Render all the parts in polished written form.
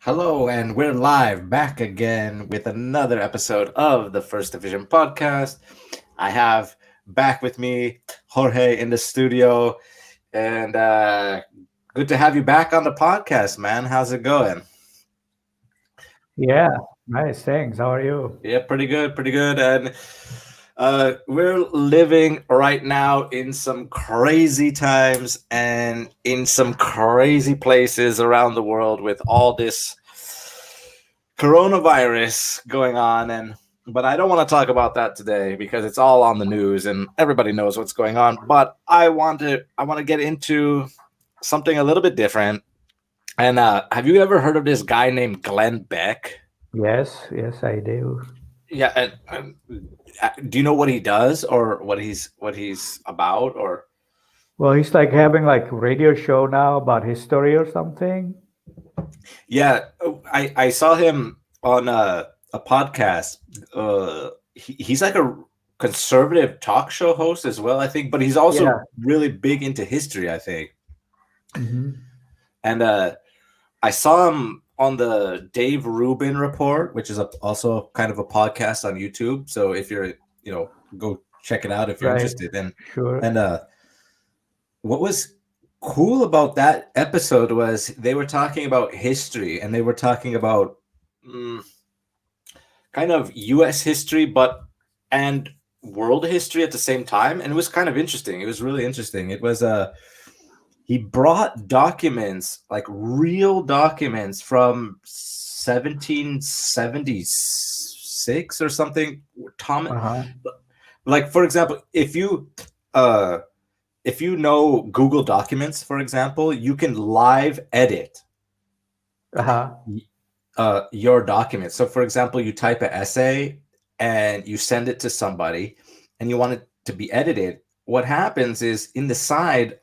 Hello, and we're live back again with another episode of the First Division podcast. I have back with me Jorge in the studio, and good to have you back on the podcast, man. How's it going? Yeah, nice. Thanks. How are you? Yeah, pretty good, pretty good. And we're living right now in some crazy times and in some crazy places around the world with all this coronavirus going on. And but I don't want to talk about that today because it's all on the news and everybody knows what's going on. But I want to get into something a little bit different. And have you ever heard of this guy named Glenn Beck? Yes, yes, I do. Yeah, and do you know what he does or what he's about? Or Well, he's like having like radio show now about history or something. yeah, I saw him on a podcast. He's like a conservative talk show host as well, I think, but he's also Yeah. really big into history, I think. Hmm. And I saw him on the Dave Rubin Report, which is also kind of a podcast on YouTube. So if you're, go check it out if you're Right. interested. And Sure. and what was cool about that episode was they were talking about history and they were talking about mm, kind of US history, but and world history at the same time. And it was kind of interesting. It was really interesting. It was he brought documents, like real documents from 1776 or something. Tom, Uh-huh. like for example, uh if you know Google Documents, for example, you can live edit Uh-huh. your document. So, for example, you type an essay and you send it to somebody and you want it to be edited. What happens is in the side,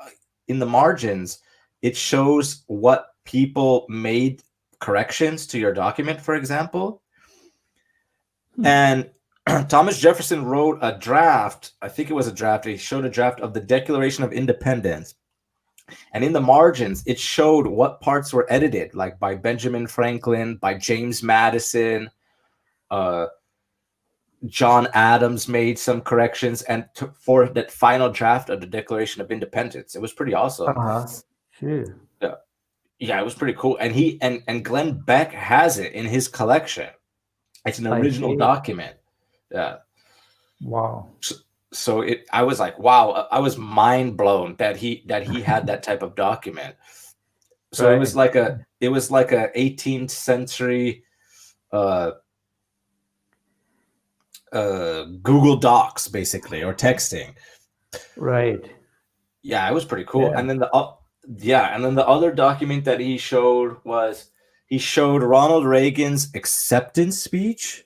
in the margins, it shows what people made corrections to your document, for example. Hmm. And Thomas Jefferson wrote a draft. I think it was a draft. He showed a draft of the Declaration of Independence. And in the margins, it showed what parts were edited, like by Benjamin Franklin, by James Madison, uh, John Adams made some corrections, and for that final draft of the Declaration of Independence, it was pretty awesome. Uh-huh. Sure. Yeah, yeah, it was pretty cool. And and Glenn Beck has it in his collection. It's an I original see. document. Yeah. Wow. So, I was like, wow, I was mind blown that he had that type of document. So Right. it was like a 18th century uh Google Docs basically, or texting. Right. Yeah, it was pretty cool. Yeah. And then the other document that he showed was he showed Ronald Reagan's acceptance speech.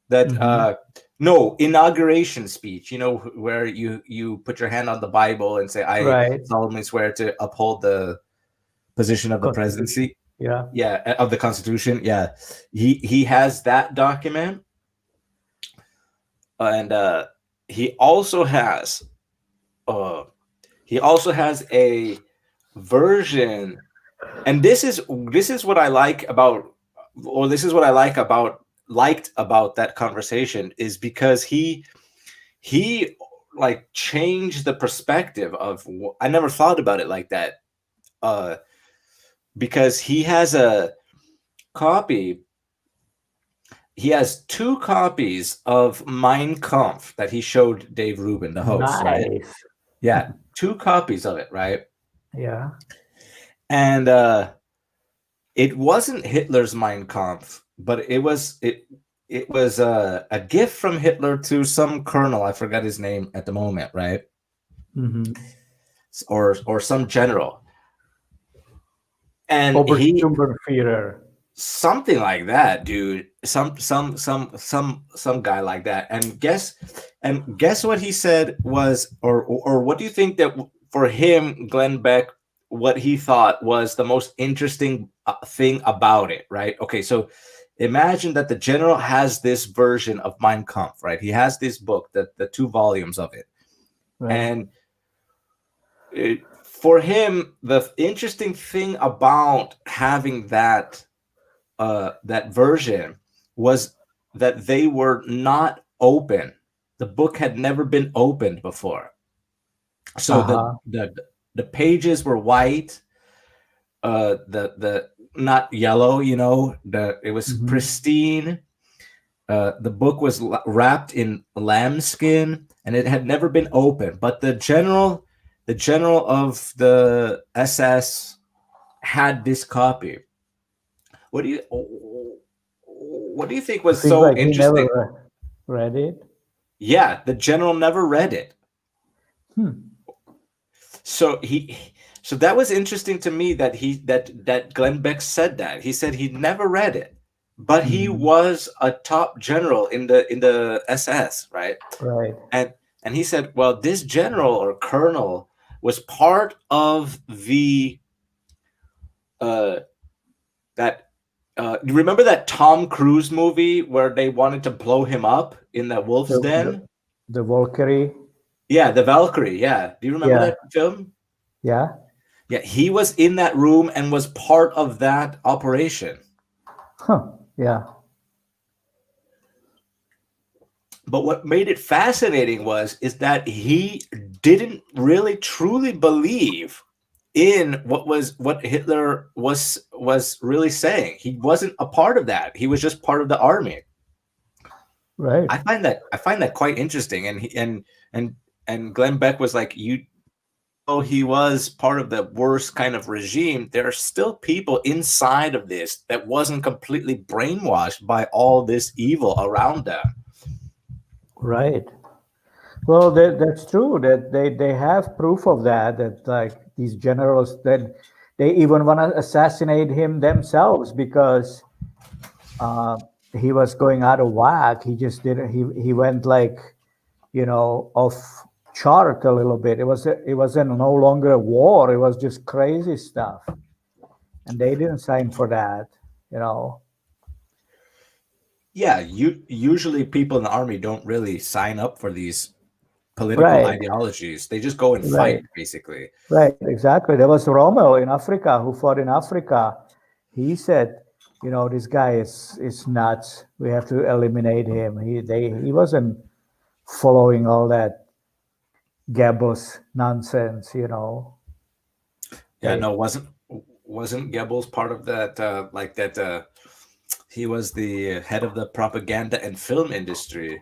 That Mm-hmm. no, inauguration speech. Where you put your hand on the Bible and say, "I Right. solemnly swear to uphold the position of the Constitution. presidency." Yeah. Yeah, of the Constitution. Yeah, he has that document, and he also has uh he also has a version. And this is what I like about, or this is what I liked about that conversation, is because he like changed the perspective of I never thought about it like that, uh because copy he has two copies of Mein Kampf that he showed Dave Rubin, the host, right? Nice. Yeah, two copies of it, right? Yeah. And it wasn't Hitler's Mein Kampf, but it was a gift from Hitler to some colonel. I forgot his name at the moment, right? Mm-hmm. Or some general, and he Obersturmbannführer. something like that, dude. Some guy like that. And guess what he said was, or what do you think that for him, Glenn Beck, what he thought was the most interesting thing about it, right? Okay, so imagine that the general has this version of Mein Kampf, right? He has this book, the two volumes of it, Right. and for him, the interesting thing about having that that version was that they were not open. The book had never been opened before, so Uh-huh. the pages were white, the not yellow, it was Hmm. pristine. The book was wrapped in lambskin, and it had never been opened. But the general of the SS had this copy. What do you what do you think You was think so like he never interesting? read it? Yeah, the general never read it. Hmm. So so that was interesting to me that that Glenn Beck said that. He said he never read it, but he Hmm. was a top general in the SS, right? Right. And he said, well, this general or colonel was part of the uh that you remember that Tom Cruise movie where they wanted to blow him up in that wolf's The den? the, the Valkyrie. Yeah, the Valkyrie. Yeah. Do you remember Yeah. that film? Yeah. Yeah, he was in that room and was part of that operation. Huh. Yeah. But what made it fascinating is that he didn't really truly believe in what Hitler was really saying. He wasn't a part of that. He was just part of the army. Right. I find that quite interesting. And and Glenn Beck was like, you know, he was part of the worst kind of regime. There are still people inside of this that wasn't completely brainwashed by all this evil around them. Right. Well, that's true. That they have proof of that. That like these generals that they even want to assassinate him themselves because uh, he was going out of whack. He just didn't. He went like off chart a little bit. It wasn't no longer a war. It was just crazy stuff, and they didn't sign for that. You know. Yeah, you usually people in the army don't really sign up for these political Right. ideologies. They just go and fight, Right. basically. Right. Exactly. There was Rommel in Africa who fought in Africa. He said, this guy is nuts. We have to eliminate him. He wasn't following all that Goebbels nonsense. Yeah, They no, wasn't Goebbels part of that? Like that, he was the head of the propaganda and film industry.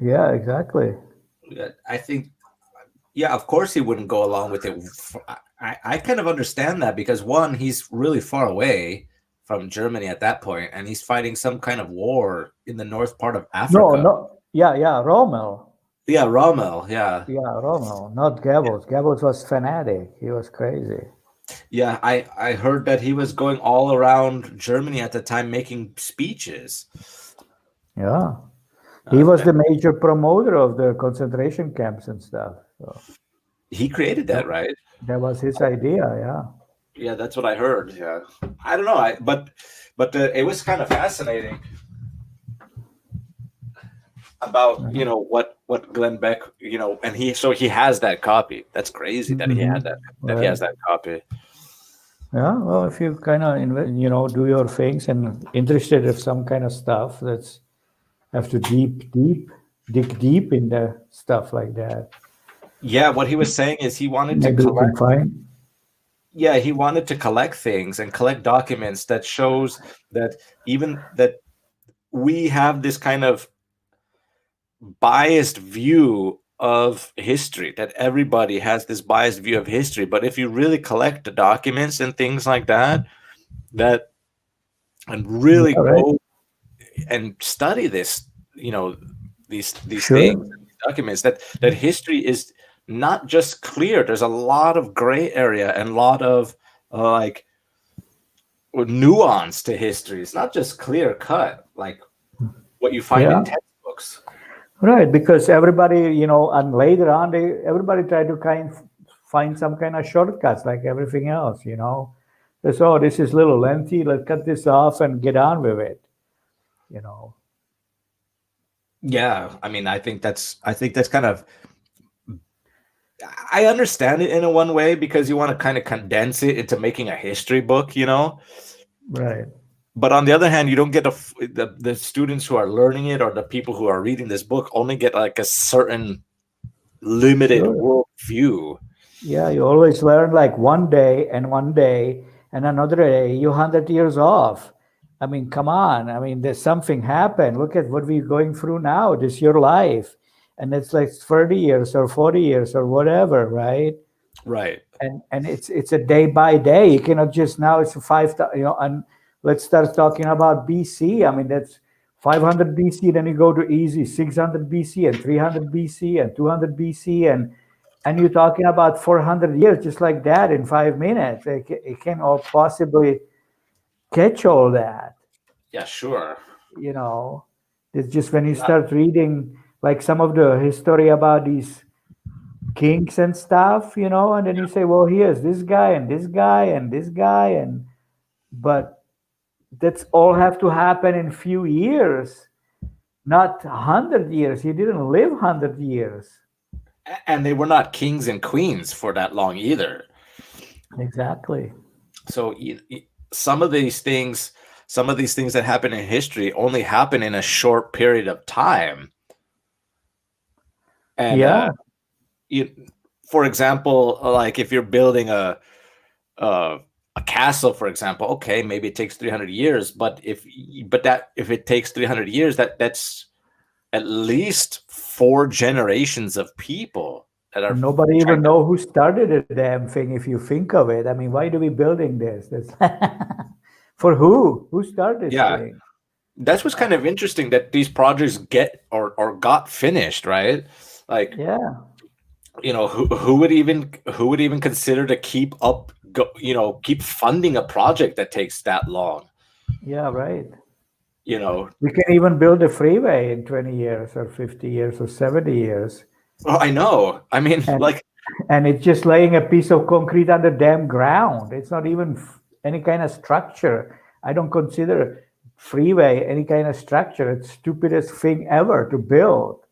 Yeah, exactly. Yeah, I think, yeah, of course he wouldn't go along with it. I kind of understand that because one, he's really far away from Germany at that point, and he's fighting some kind of war in the north part of No, Africa. no. Yeah, yeah. Rommel. Yeah, Rommel. Yeah, Yeah, Rommel, not Goebbels. Goebbels was fanatic. He was crazy. yeah. I heard that he was going all around Germany at the time making speeches. Yeah. He was That the major promoter of the concentration camps and stuff. So he created that, that, right? that was his idea. Yeah. Yeah, that's what I heard. Yeah, I don't know. But it was kind of fascinating about what Glenn Beck and he has that copy. That's crazy that he had Hmm. that he Right. has that copy. Yeah. Well, if you kind of do your things and interested in some kind of stuff, that's have to dig deep in the stuff like that. Yeah, what he was saying is he wanted to Maybe you can collect. find. Yeah, he wanted to collect things and collect documents that shows that even that we have this kind of biased view of history, that everybody has this biased view of history, but if you really collect the documents and things like that, that and Yeah. really Right. go and study this, these things, Sure. these documents, that history is not just clear. There's a lot of gray area and a lot of like nuance to history. It's not just clear cut like what you find in Yeah. textbooks. Right, because everybody, and later on, everybody tried to find some kind of shortcuts like everything else. So this is a little lengthy. Let's cut this off and get on with it. You know. Yeah, I mean, I think that's kind of, I understand it in a one way because you want to kind of condense it into making a history book. Right. but on the other hand, you don't get the students who are learning it or the people who are reading this book only get like a certain limited Sure. world view. Yeah, you always learn like one day and another day you're 100 years off. I mean, come on. I mean, there's something happened. Look at what we're going through now. This is your life. And it's like 30 years or 40 years or whatever, right? Right. And it's a day by day. You cannot just now it's a and let's start talking about BC. I mean, that's 500 BC, then you go to easy 600 BC and 300 BC and 200 BC and you're talking about 400 years just like that in 5 minutes. It can all possibly catch all that, Yeah, sure. you know. It's just when you start reading like some of the history about these kings and stuff, and then you say, well, here's this guy and this guy and this guy, but that's all have to happen in few years, not 100 years. He didn't live 100 years. And they were not kings and queens for that long either. Exactly. So some of these things, that happen in history only happen in a short period of time. And Yeah. For example, like if you're building a castle, for example, okay, maybe it takes 300 years, but if it takes 300 years, that's at least 4 generations of people that are Nobody even know who started the damn thing if you think of it. I mean, why do we building this? That's for who? Who started this thing? That's what's kind of interesting, that these projects get or got finished, right? Like, yeah, who would even consider to keep funding a project that takes that long? Yeah, right. We can even build a freeway in 20 years or 50 years or 70 years. Oh, I know. I mean, and it's just laying a piece of concrete on the damn ground. It's not even any kind of structure. I don't consider freeway any kind of structure. It's stupidest thing ever to build.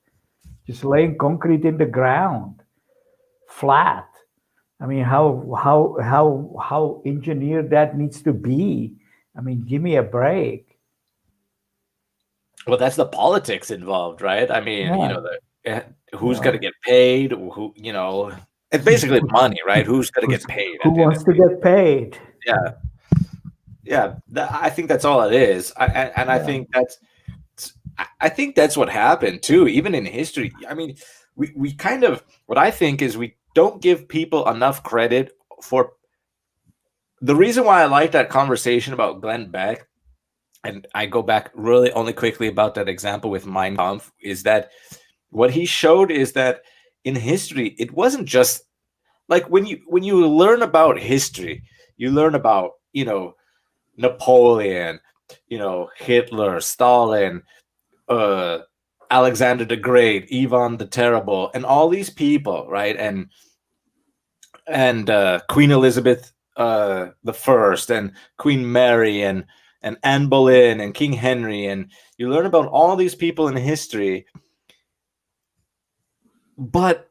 Just laying concrete in the ground, flat. I mean, how engineered that needs to be. I mean, give me a break. Well, that's the politics involved, right? I mean, who's going to get paid? Who, it's basically money, right? Who's going to get paid? Who wants to get paid? Yeah. I think that's all it is. I think that's what happened too, even in history. I mean, we kind of, what I think is we don't give people enough credit for the reason why I like that conversation about Glenn Beck. And I go back really only quickly about that example with Mein Kampf, is that what he showed is that in history, it wasn't just like when you learn about history, you learn about, Napoleon, Hitler, Stalin, Alexander the Great, Ivan the Terrible, and all these people, right? And Queen Elizabeth the First, and Queen Mary, and Anne Boleyn, and King Henry, and you learn about all these people in history, but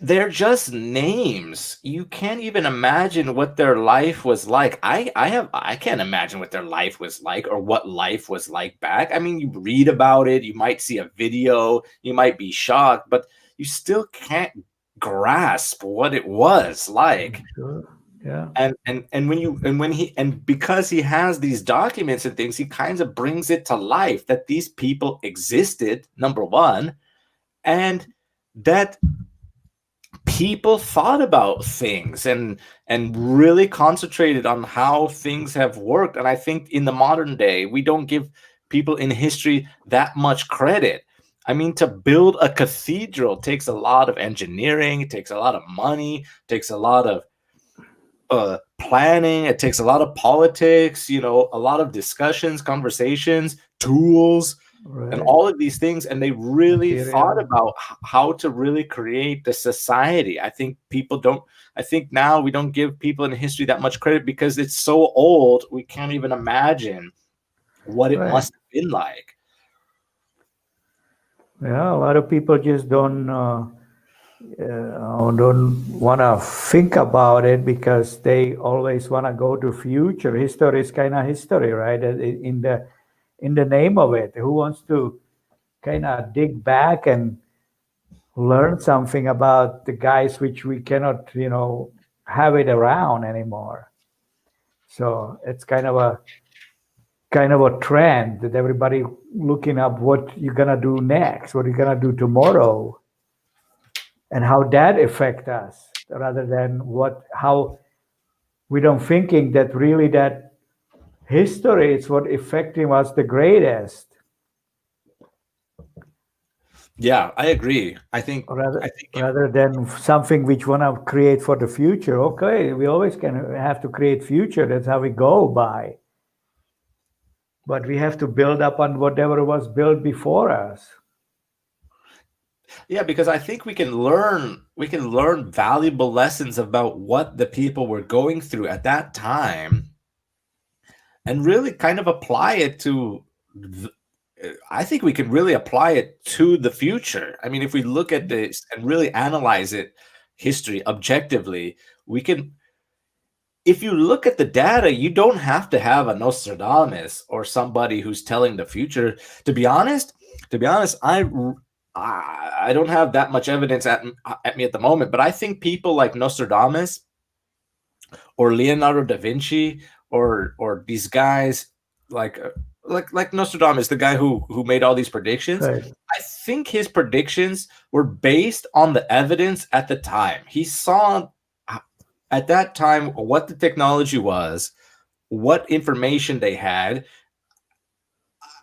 they're just names. You can't even imagine what their life was like. I can't imagine what their life was like, or what life was like back. I mean, you read about it, you might see a video, you might be shocked, but you still can't grasp what it was like. Sure. Yeah. And because he has these documents and things, he kind of brings it to life that these people existed, number one, and that people thought about things and really concentrated on how things have worked. And I think in the modern day, we don't give people in history that much credit. I mean, to build a cathedral takes a lot of engineering, it takes a lot of money, it takes a lot of planning, it takes a lot of politics, a lot of discussions, conversations, tools, right, and all of these things. And they really thought about how to really create the society. I think now we don't give people in history that much credit because it's so old, we can't even imagine what it must have been like. Yeah, a lot of people just don't don't want to think about it because they always want to go to future. History is kind of history, right? In the name of it, who wants to kind of dig back and learn something about the guys which we cannot, have it around anymore. So it's kind of a trend that everybody looking up what you're gonna do next, what you're gonna do tomorrow, and how that affect us, rather than what how we don't thinking that really that history is what affecting us the greatest, Yeah, I agree. I rather think rather than something which wanna create for the future. Okay, we always can have to create future. That's how we go by. But we have to build up on whatever was built before us. yeah, because I think we can learn valuable lessons about what the people were going through at that time and really kind of apply it to I think we can really apply it to the future. I mean, if we look at this and really analyze it, history objectively, we can. If you look at the data, you don't have to have a Nostradamus or somebody who's telling the future. To be honest, I don't have that much evidence at me at the moment, but I think people like Nostradamus or Leonardo da Vinci or these guys like like Nostradamus, the guy who made all these predictions. Right. I think his predictions were based on the evidence at the time. He saw at that time what the technology was, what information they had.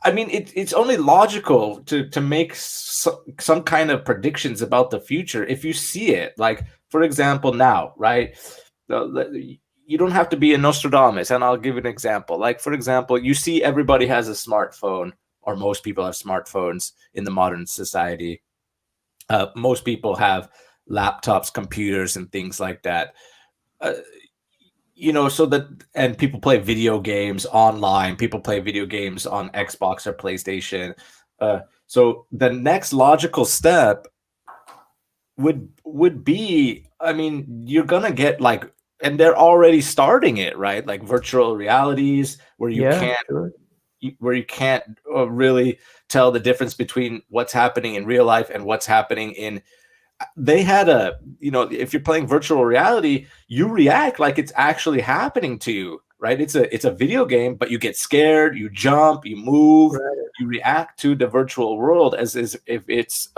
I mean, it's only logical to make some kind of predictions about the future if you see it. Like, for example, now, right? You don't have to be a Nostradamus, and I'll give you an example. Like, for example, you see everybody has a smartphone, or most people have smartphones in the modern society. Most people have laptops, computers, and things like that. Uh, so that and people play video games online, people play video games on Xbox or PlayStation. So the next logical step would be, I mean, you're gonna get like, and they're already starting it, right? Like virtual realities where you Yeah, can't sure. really tell the difference between what's happening in real life and what's happening in they had if you're playing virtual reality, you react like it's actually happening to you, right? It's a video game, but you get scared, you jump, you move, Right. you react to the virtual world as if it's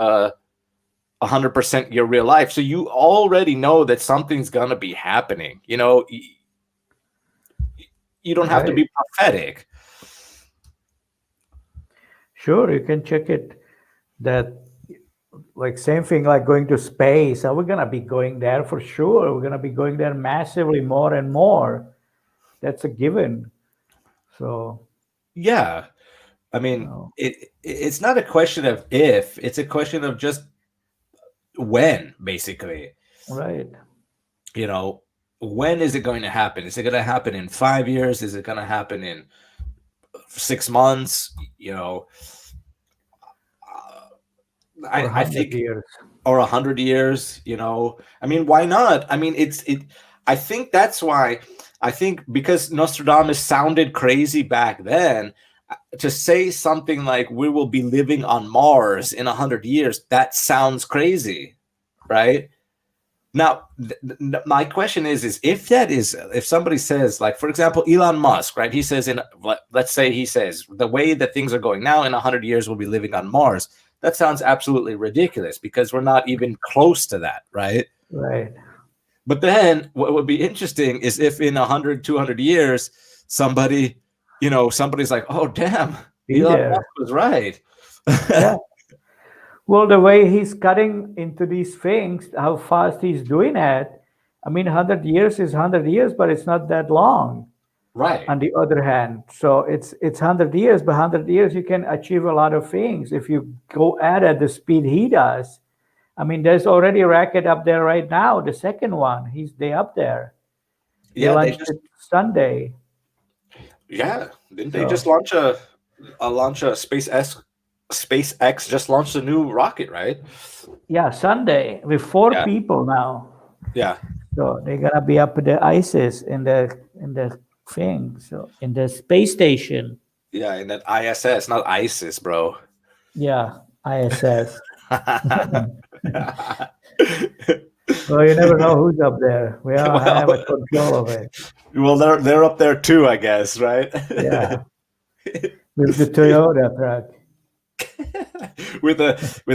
100% your real life. So you already know that something's gonna be happening. You don't have to Right. be prophetic. Sure, you can check it. That like same thing like going to space. Are we gonna be going there for sure? We're gonna be going there massively more and more. That's a given. So, Yeah, I you mean, know, it's not a question of if, it's a question of just when, basically. right. you know when is it going to happen? Is it going to happen in 5 years? Is it going to happen in 6 months? uh, Or I think, 100 years. or 100 years. I mean, why not? I mean, I think that's why. I think because Nostradamus sounded crazy back then, to say something like we will be living on Mars in 100 years, that sounds crazy, right? Now, my question is if somebody says, like, for example, Elon Musk, right? He says let's say he says the way that things are going now, in 100 years we'll be living on Mars. That sounds absolutely ridiculous because we're not even close to that, right? Right. But then what would be interesting is if in 100, 200 years, somebody, somebody's like, oh, damn, Be Elon there. Musk was right. Yeah. Well, the way he's cutting into these things, how fast he's doing it, I mean, 100 years is 100 years, but it's not that long Right. on the other hand. So it's 100 years, but 100 years you can achieve a lot of things if you go at the speed he does. I mean, there's already a rocket up there right now, the second one. They up there. They Yeah, launched it Sunday. yeah, didn't they just So launch a SpaceX SpaceX just launched a new rocket, right? Yeah, Sunday with four Yeah, people now. yeah, So they're gonna be up at the ISIS in the thing. So in the space station. yeah. And that ISS, not ISIS, bro. Yeah, ISS. Well, you never know who's up there. We all have a Well, control of it. well, they're up there too, I guess, right? Yeah, with the Toyota truck. With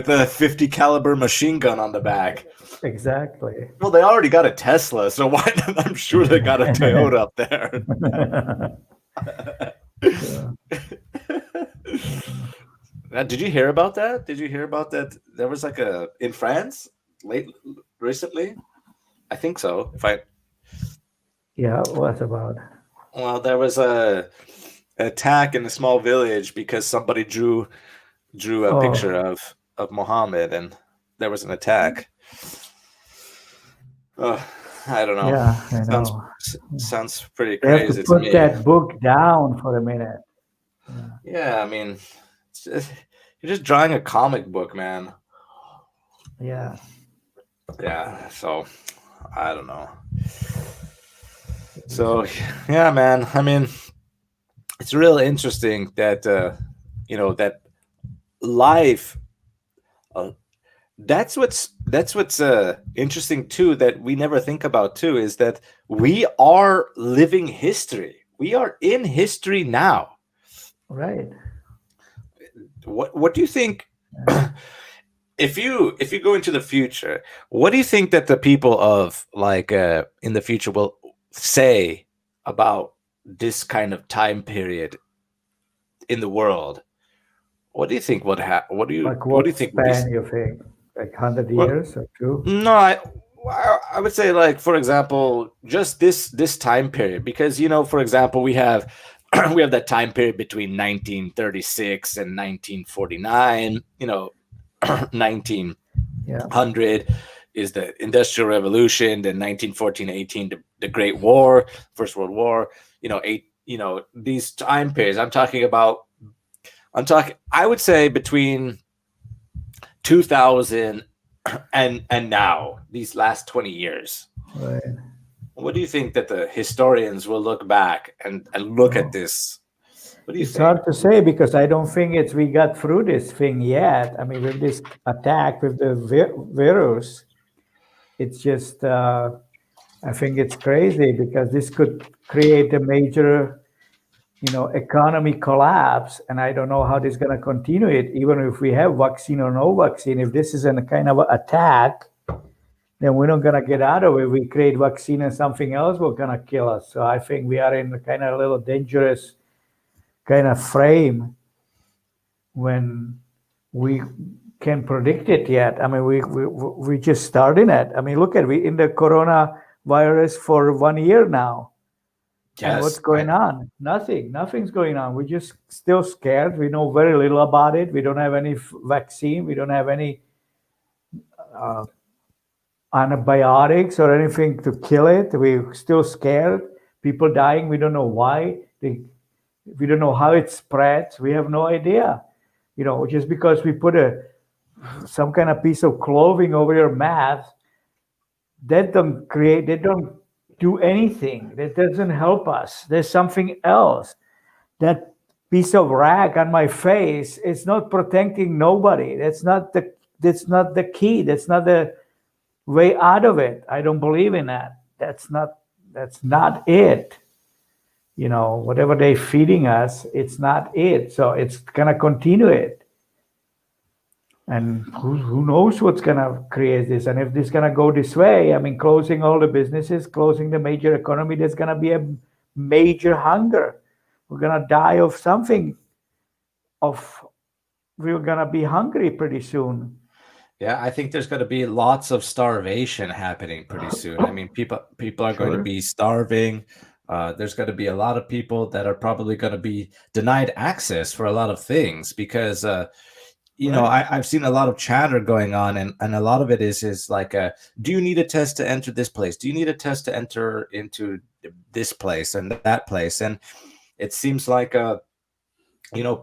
a 50 caliber machine gun on the back. Exactly. Well, they already got a Tesla, so why not? I'm sure they got a Toyota up there. Yeah. Did you hear about that? Did you hear about that? There was like a in France recently. I think so. If I Yeah, what about? Well, there was a attack in a small village because somebody drew a picture Oh, of Muhammad, and there was an attack. Uh, I don't know. yeah, I Sounds know. sounds pretty They have to crazy to put me. that book down for a minute. Yeah, Yeah, I mean, you're just drawing a comic book, man. yeah. Yeah, so I don't know. So yeah, man. I mean, it's real interesting that that life. Uh, that's what's interesting too. That we never think about too is that we are living history. We are in history now. Right. What do you think? If you go into the future, what do you think that the people of like in the future will say about this kind of time period in the world? What do you think would happen? Like What do what you think would be? span you think? Like 100 Well, years or two? no, I would say like for example, just this time period because for example, we have we have that time period between 1936 and 1949. 19 Yeah. 100 is the Industrial Revolution, then 1914 18 the Great War, First World War, these time periods. I would say between 2000 and now, these last 20 years. Right. What do you think that the historians will look back and look at Oh. this? What do you It's think? hard to say because I don't think we got through this thing yet. I mean, with this attack with the virus, it's just I think it's crazy because this could create a major, economy collapse, and I don't know how this is going to continue it. Even if we have vaccine or no vaccine, if this is a kind of attack, then we're not going to get out of it. We create vaccine and something else will going to kill us. So I think we are in a kind of a little dangerous kind of frame when we can predict it yet. I mean, we just starting it. I mean, look at we in the coronavirus for 1 year now. And what's Yes, going on? Nothing's going on. We're just still scared. We know very little about it. We don't have any vaccine. We don't have any uh, antibiotics or anything to kill it. We're still scared. People dying. We don't know why. We don't know how it spreads. We have no idea. Just because we put some kind of piece of clothing over your mouth, that don't do anything. That doesn't help us. There's something else. That piece of rag on my face is not protecting nobody. That's not the key. That's not the way out of it. I don't believe in that. That's not it. Whatever they're feeding us, it's not it. So it's gonna continue it. And who knows what's gonna create this? And if this is gonna go this way, I mean, closing all the businesses, closing the major economy, there's gonna be a major hunger. We're gonna die of something. We're gonna be hungry pretty soon. yeah, I think there's going to be lots of starvation happening pretty soon. I mean, people are going to Sure. be starving. There's going to be a lot of people that are probably going to be denied access for a lot of things because Right. I've seen a lot of chatter going on, and a lot of it is like, do you need a test to enter this place? Do you need a test to enter into this place and that place? And it seems like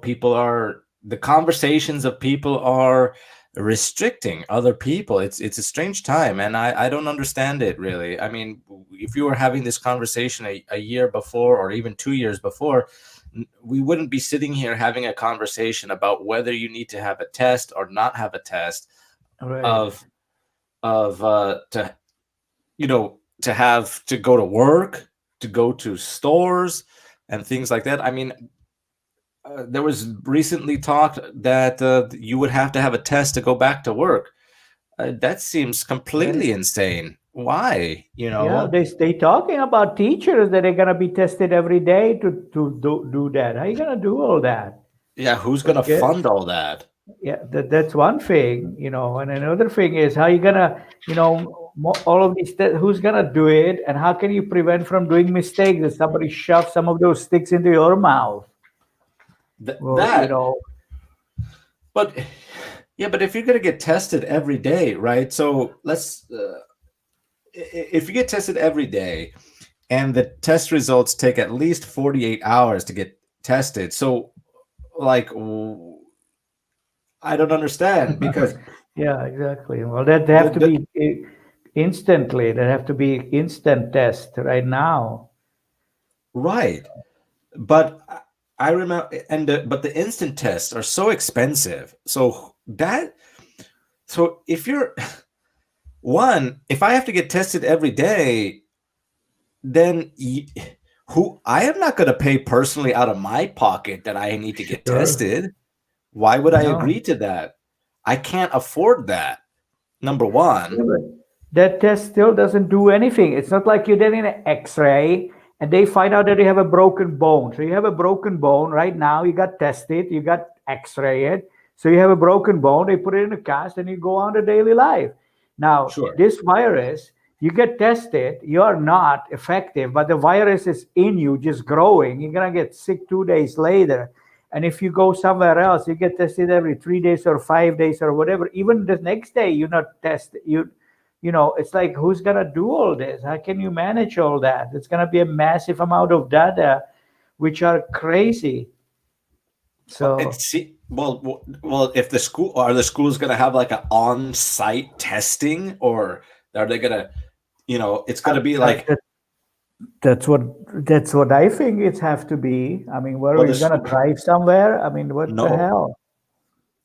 people are the conversations of people are restricting other people. It's a strange time, and I don't understand it really. I mean, if you were having this conversation a year before, or even 2 years before, we wouldn't be sitting here having a conversation about whether you need to have a test or not have a test Right. of to to have to go to work, to go to stores and things like that. I mean, there was recently talk that you would have to have a test to go back to work. That seems Right. completely insane. Why? Yeah, they talking about teachers that are gonna be tested every day to do that. How you gonna do all that? Yeah, who's But gonna yeah, fund all that? yeah, that's one thing, and another thing is how you gonna, all of these, who's gonna do it, and how can you prevent from doing mistakes that somebody shoves some of those sticks into your mouth? Well, That, but yeah, but if you're gonna get tested every day, right? So let's if you get tested every day, and the test results take at least 48 hours to get tested, so like I don't understand because yeah, exactly. Well, that they the, have to the be instantly. They have to be instant test right now. right, but I remember, but the instant tests are so expensive. So if you're one, if I have to get tested every day, then who I am not going to pay personally out of my pocket that I need to get Sure. tested. Why would I No. agree to that? I can't afford that. Number Yeah, one. but that test still doesn't do anything. It's not like you're getting an X-ray and they find out that you have a broken bone. So you have a broken bone right now. You got tested. You got X-ray it. So you have a broken bone. They put it in a cast and you go on to daily life. Now Sure. this virus, you get tested. You are not effective, but the virus is in you, just growing. You're gonna get sick 2 days later. And if you go somewhere else, you get tested every 3 days or 5 days or whatever. Even the next day, you're not tested. It's like, who's gonna do all this? How can you manage all that? It's gonna be a massive amount of data, which are crazy. So Well, if the schools going to have like an on-site testing, or are they going to, it's going to be uh, like, that, that's what I think it's have to be. I mean, where well, are the you gonna school, drive somewhere? I mean, what the no. hell?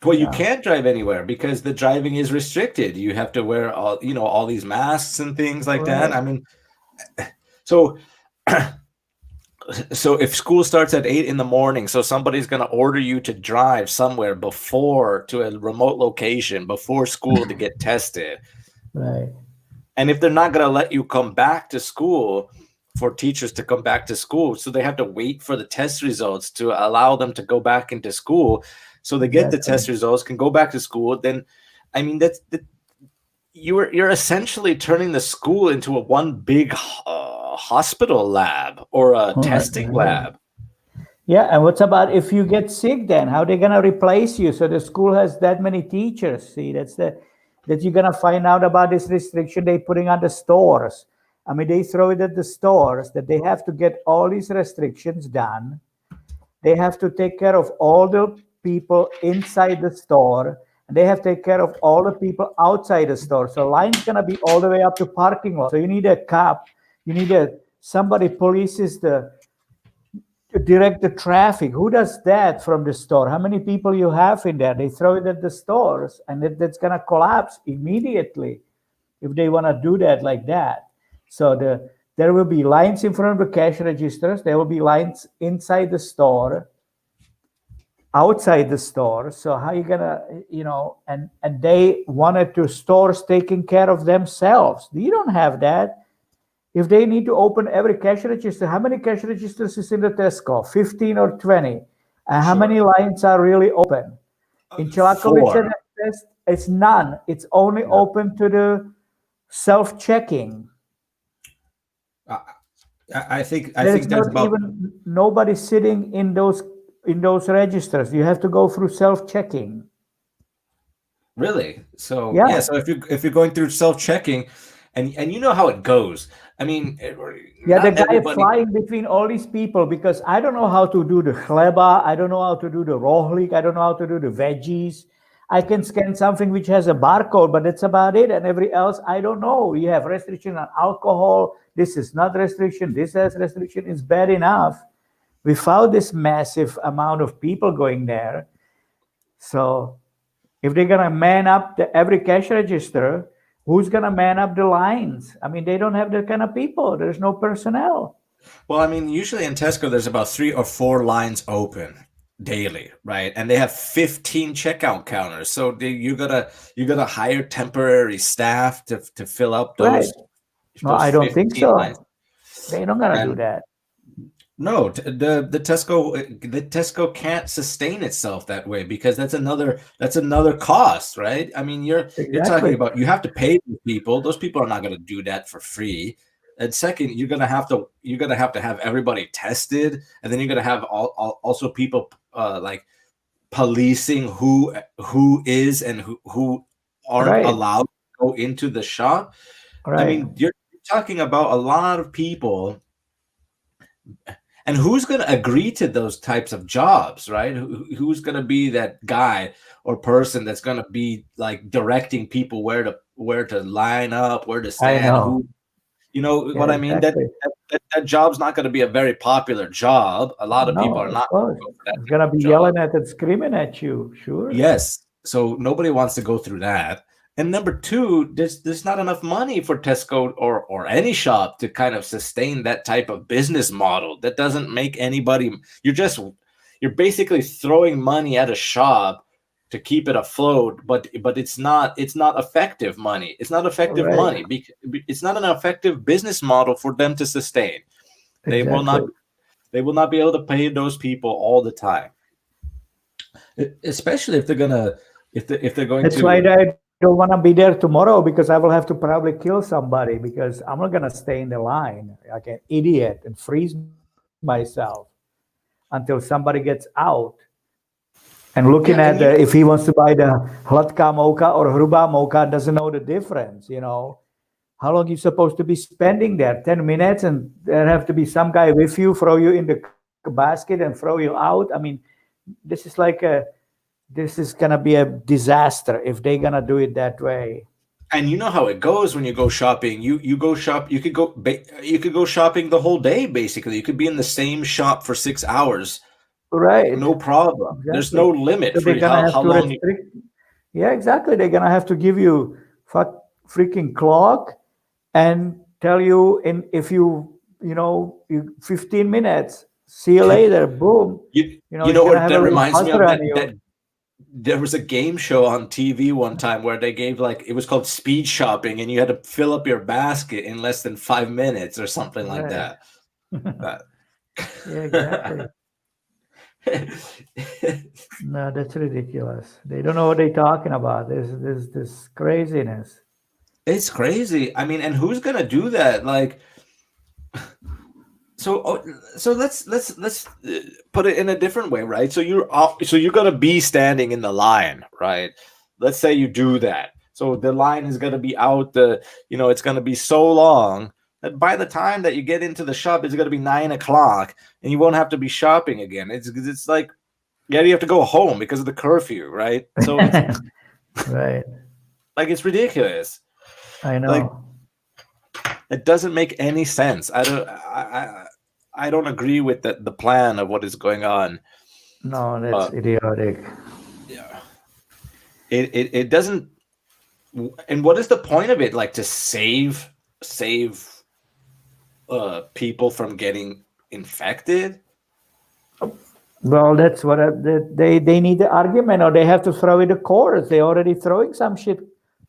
Well, you Yeah. can't drive anywhere because the driving is restricted. You have to wear all these masks and things like that. Right. I mean, so so if school starts at 8 in the morning, so somebody's going to order you to drive somewhere before to a remote location before school to get tested. Right. And if they're not going to let you come back to school, for teachers to come back to school, so they have to wait for the test results to allow them to go back into school. So they get the Exactly. test results, can go back to school. Then, I mean, you're essentially turning the school into a one big hospital lab or a testing Right. lab. Yeah, and what's about if you get sick then? How they gonna replace you? So the school has that many teachers. See, that you're gonna find out about this restriction they putting on the stores. I mean, they throw it at the stores that they have to get all these restrictions done. They have to take care of all the people inside the store, and they have to take care of all the people outside the store. So line's gonna be all the way up to parking lot. So you need a cop, you need somebody polices the to direct the traffic. Who does that from the store? How many people you have in there? They throw it at the stores, and that's gonna collapse immediately if they want to do that like that. So there will be lines in front of the cash registers. There will be lines inside the store, outside the store. So how you gonna, and they wanted to stores taking care of themselves. You don't have that. If they need to open every cash register, how many cash registers is in the Tesco? 15 or 20? And how Sure. many lines are really open? In Chalakovice, Four. it's none. It's only Yeah. open to the self-checking. I, I There's think there's not about even nobody sitting in those registers. You have to go through self-checking. really. So yeah, Yeah, so if you're going through self-checking, and you know how it goes. I mean, Yeah, the not guy everybody. flying between all these people because I don't know how to do the chleba, I don't know how to do the rohlik, I don't know how to do the veggies. I can scan something which has a barcode, but that's about it. And every else, I don't know. You have restriction on alcohol. This is not restriction. This has restriction. It's bad enough without this massive amount of people going there. So if they're gonna man up every cash register, who's gonna man up the lines? I mean, they don't have that kind of people. There's no personnel. Well, I mean, usually in Tesco, there's about 3 or 4 lines open daily, right? And they have 15 checkout counters. So you gotta hire temporary staff to fill up Right. No, those I don't think 15 lines. so. They don't gonna do And that. no, the Tesco can't sustain itself that way because that's another cost, right? I mean, you're talking Exactly. about you have to pay the people. Those people are not going to do that for free. And second, you're gonna have to have everybody tested, and then you're gonna have also people like policing who is and who aren't Right. allowed to go into the shop. I Right. mean, you're talking about a lot of people, and who's going to agree to those types of jobs, right? Who's going to be that guy or person that's going to be like directing people where to line up, where to I stand, know. who, you know Yeah, what I mean? That exactly. that job's not going to be a very popular job. A lot of people No, are of not going course. to go for that It's type gonna of be job. yelling at and screaming at you. Sure. Yes. So nobody wants to go through that. And number two, there's not enough money for Tesco or any shop to kind of sustain that type of business model. That doesn't make anybody. You're basically throwing money at a shop to keep it afloat, but it's not effective money. It's not effective Right. money. It's not an effective business model for them to sustain. They will Exactly. not they will not be able to pay those people all the time, especially if they're going That's why to. I don't want to be there tomorrow because I will have to probably kill somebody because I'm not gonna stay in the line like an idiot and freeze myself until somebody gets out. And looking Yeah, at and if he wants to buy the Hlatka mocha or Hruba mocha, doesn't know the difference. How long you supposed to be spending there? 10 minutes, and there have to be some guy with you, throw you in the basket and throw you out. I mean, this is like this is gonna be a disaster if they're gonna do it that way. and you know how it goes when you go shopping. You go shop. You could go shopping the whole day. Basically, you could be in the same shop for 6 hours, Right. no problem. There's no Exactly. limit So for they're gonna how have to long. restrict. Yeah, exactly. They're gonna have to give you freaking clock and tell you in if you 15 minutes. See you later. Boom. You It's know gonna what have a that little reminds me buzzer of? on That you. that there was a game show on TV one time where they gave, like, it was called speed shopping, and you had to fill up your basket in less than 5 minutes or something like Right. that. But Yeah, exactly. No, that's ridiculous. They don't know what they're talking about. There's this craziness. it's crazy. I mean, and who's gonna do that? Like, so so let's put it in a different way, right? So you're gonna be standing in the line, right? Let's say you do that. So the line is gonna be out it's gonna be so long that by the time that you get into the shop, it's gonna be 9 o'clock, and you won't have to be shopping again. It's like, yeah, you have to go home because of the curfew, right? So it's Right. like, it's ridiculous. I Like, know. it doesn't make any sense. I don't agree with the plan of what is going on. No, that's Uh, idiotic. yeah, it doesn't. And what is the point of it? Like, to save people from getting infected? Well, that's what they need the argument, or they have to throw it to courts. They already throwing some shit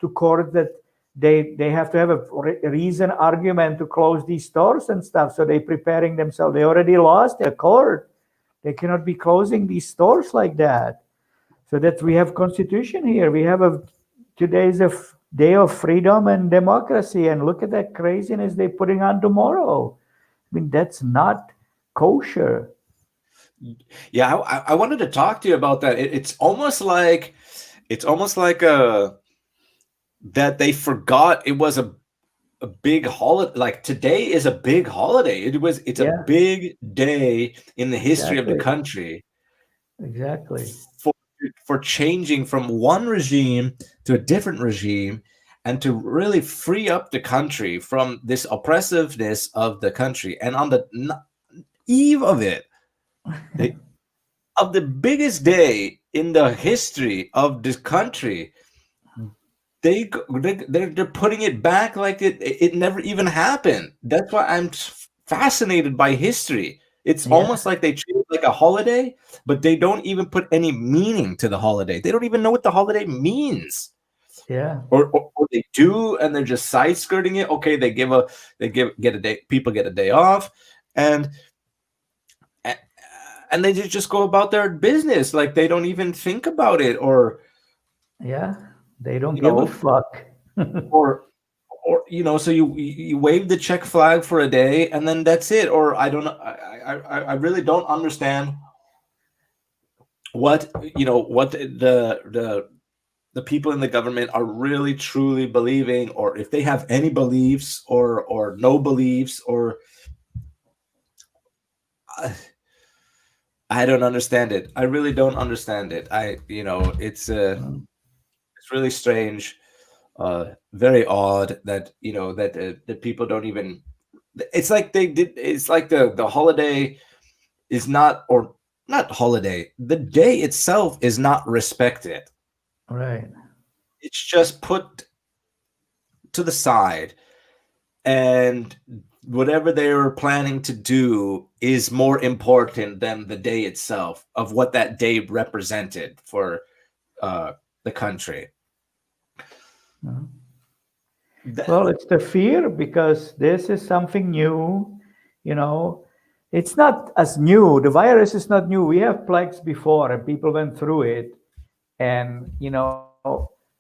to court that they have to have a reason argument to close these stores and stuff. So they preparing themselves. They already lost their court. They cannot be closing these stores like that. So that we have constitution here. We have today's day of freedom and democracy, and look at that craziness they're putting on tomorrow. I mean, that's not kosher. Yeah, I wanted to talk to you about that. It's almost like that they forgot it was a big holiday. Like today is a big holiday. It's a Yeah, big day in the history of the exactly. country Exactly. for changing from one regime to a different regime, and to really free up the country from this oppressiveness of the country. And on the eve of it, the of the biggest day in the history of this country, they're putting it back like it never even happened. That's why I'm fascinated by history. It's Yeah, almost like they treat it like a holiday, but they don't even put any meaning to the holiday. They don't even know what the holiday means, yeah, or they do, and they're just side skirting it. Okay, get a day. People get a day off, and and they just go about their business like they don't even think about it, or yeah. They don't you give a know, fuck. or so you wave the Czech flag for a day and then that's it. Or I don't know, I really don't understand what what the people in the government are really truly believing, or if they have any beliefs or no beliefs, or I, I don't understand it. I really don't understand it. It's really strange, very odd that that people don't even. It's like they did. It's like the holiday is not, or not holiday. The day itself is not respected. Right. It's just put to the side, and whatever they were planning to do is more important than the day itself of what that day represented for the country. Mhm. That, Well, it's the fear because this is something new. You know, it's not as new. The virus is not new. We have plagues before, and people went through it. And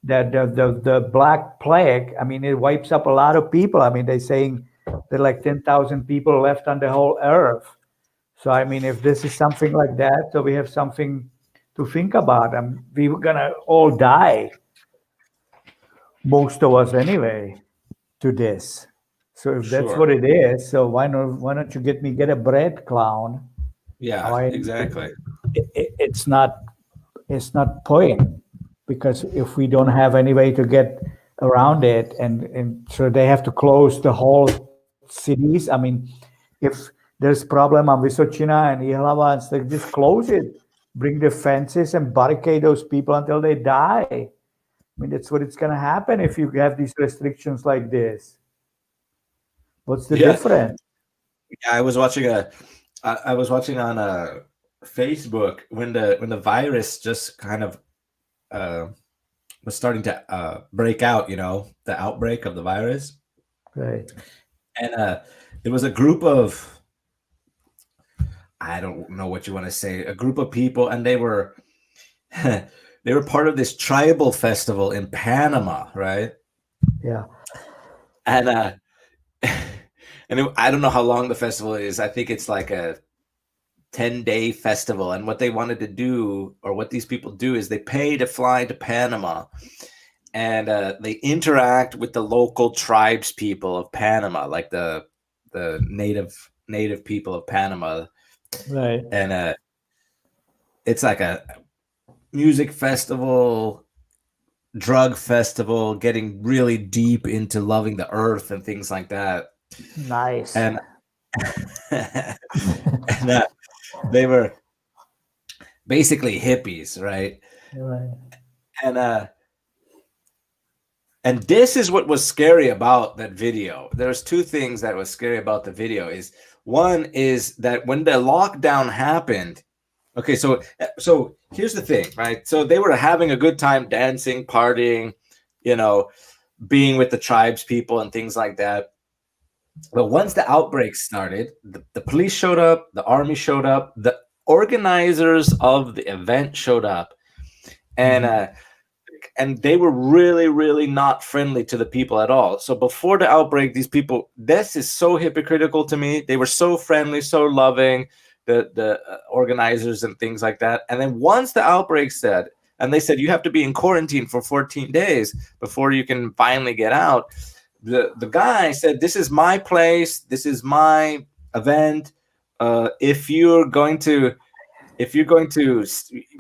the Black Plague. I mean, it wipes up a lot of people. I mean, they're saying there are like 10,000 people left on the whole earth. So I mean, if this is something like that, so we have something to think about. We were gonna all die, most of us anyway, to this. So if that's what sure. it is, so why don't you get a bread clown? Yeah, Why exactly. it's not point, because if we don't have any way to get around it, and so they have to close the whole cities. I mean, if there's problem on Vysočina and Jihlava and stuff, just close it, bring the fences and barricade those people until they die. I mean, that's what it's going to happen if you have these restrictions like this. What's the Yeah. difference? Yeah, I was watching on Facebook when the virus just kind of uh, was starting to break out. The outbreak of the virus, Right. and it was a group of, I don't know what you want to say, a group of people, and they were they were part of this tribal festival in Panama, right? Yeah. And I don't know how long the festival is. I think it's like a 10-day festival, and what they wanted to do, or what these people do, is they pay to fly to Panama, and they interact with the local tribes people of Panama, like the native people of Panama. Right. And it's like a music festival, drug festival, getting really deep into loving the earth and things like that. Nice. And and they were basically hippies, right? Right. And and this is what was scary about that video. There's two things that was scary about the video. Is one is that when the lockdown happened, okay, so here's the thing, right? So they were having a good time dancing, partying, you know, being with the tribes people and things like that. But once the outbreak started, the police showed up, the army showed up, the organizers of the event showed up, and Mhm. and they were really, really not friendly to the people at all. So before the outbreak, these people, this is so hypocritical to me. They were so friendly, so loving, the organizers and things like that. And then once the outbreak said, and they said you have to be in quarantine for 14 days before you can finally get out. the guy said, "This is my place. This is my event. If you're going to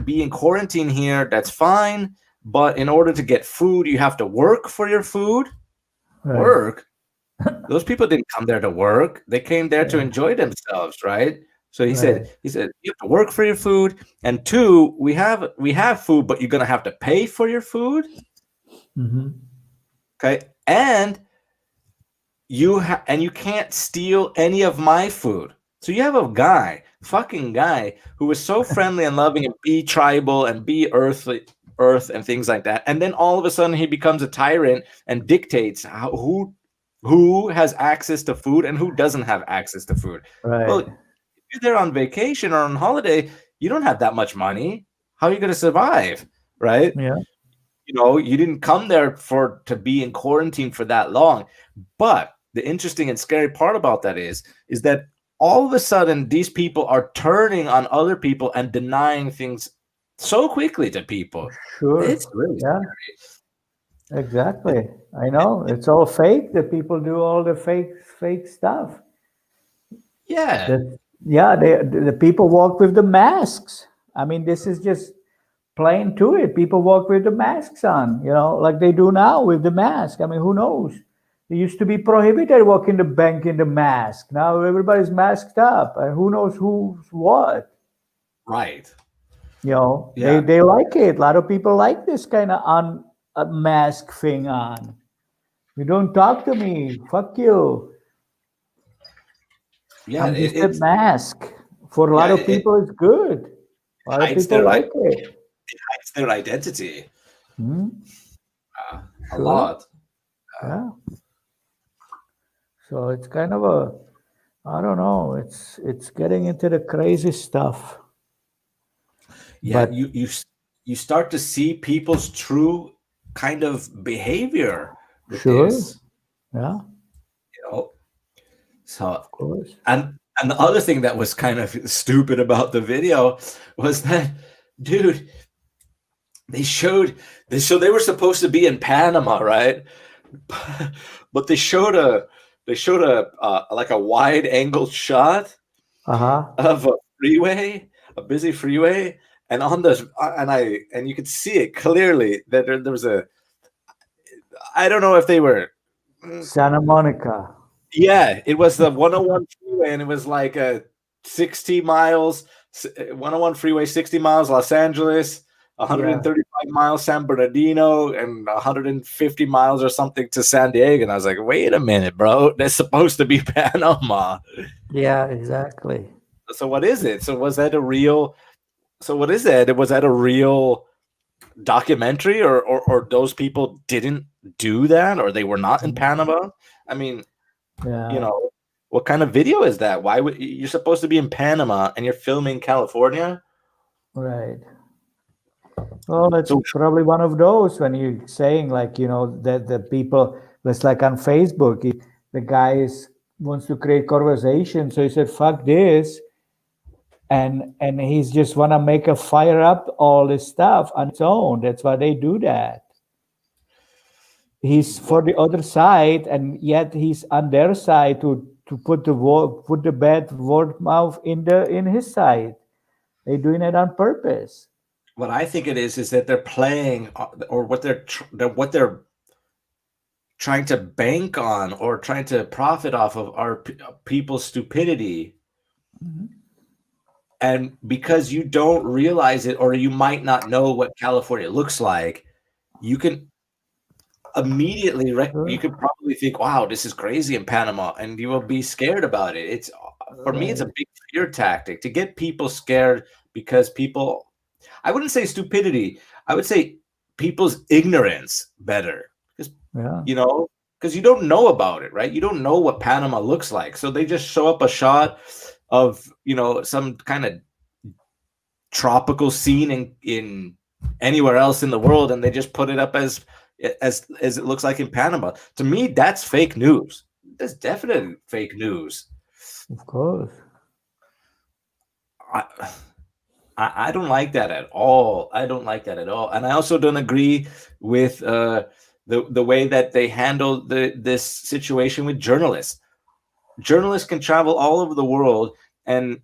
be in quarantine here, that's fine. But in order to get food, you have to work for your food. Right. Work? Those people didn't come there to work. They came there to Yeah. enjoy themselves, right?" So he Right. said, "You have to work for your food, and two, we have food, but you're gonna have to pay for your food, Hmm. okay? And you can't steal any of my food." So you have a fucking guy, who was so friendly and loving and be tribal and be earth and things like that, and then all of a sudden he becomes a tyrant and dictates who has access to food and who doesn't have access to food. Well, Right. if you're there on vacation or on holiday, you don't have that much money. How are you going to survive, right? Yeah. You didn't come there to be in quarantine for that long. But the interesting and scary part about that is that all of a sudden these people are turning on other people and denying things so quickly to people. It's Sure. really Yeah. it, Exactly. I know it's all fake. That people do all the fake stuff. yeah, That yeah. The people walk with the masks. I mean, this is just plain to it. People walk with the masks on. Like they do now with the mask. I mean, who knows? It used to be prohibited walking the bank in the mask. Now everybody's masked up, and who knows who's what. right. They Yeah. they like it. A lot of people like this kind of on a mask thing on. You don't talk to me. Fuck you. Yeah, I'm just a mask. For a lot of it people, it's good. A lot of hides people like it. hides their identity Hmm. a Sure. lot. Yeah. So it's kind of a, I don't know. It's getting into the crazy stuff. Yeah, But you start to see people's true kind of behavior with sure. this, Yeah. you know. So Of course. and the other thing that was kind of stupid about the video was that, dude, they were supposed to be in Panama, right? But they showed a like a wide angle shot Uh huh. of a busy freeway, and on the and you could see it clearly that there was a, I don't know if they were, Santa Monica. yeah, it was the 101 freeway, and it was like a 60 miles, 101 freeway, 60 miles Los Angeles, Yeah. 135 miles San Bernardino, and 150 miles or something to San Diego. And I was like, wait a minute, bro, that's supposed to be Panama. Yeah. Exactly. So what is it? So what is that? Was that a real documentary, or those people didn't do that, or they were not in Panama? I mean, you Yeah. know, what kind of video is that? Why would you're supposed to be in Panama and you're filming California? Right. Well, it's So probably one of those when you're saying like that the people. It's like on Facebook. The guy wants to create conversation, so he said, "Fuck this," and he's just want to make a fire up all this stuff on its own. That's why they do that. He's for what the other side, and yet he's on their side to put the bad word mouth in his side. They're doing it on purpose. what I think it is that they're playing, or what they're trying to bank on or trying to profit off of our people's stupidity. Mhm. And because you don't realize it, or you might not know what California looks like, you can immediately you Sure. could probably think, wow, this is crazy in Panama, and you will be scared about it. It's For me, it's a Right. big fear tactic to get people scared, because people, I wouldn't say stupidity, I would say people's ignorance better, because Yeah. you know because you don't know about it, right? You don't know what Panama looks like, so they just show up a shot of some kind of tropical scene in anywhere else in the world, and they just put it up as it looks like in Panama. To me, that's fake news. That's definitely fake news. Of course. I, I don't like that at all. I don't like that at all. And I also don't agree with the way that they handle this situation with journalists. Journalists can travel all over the world and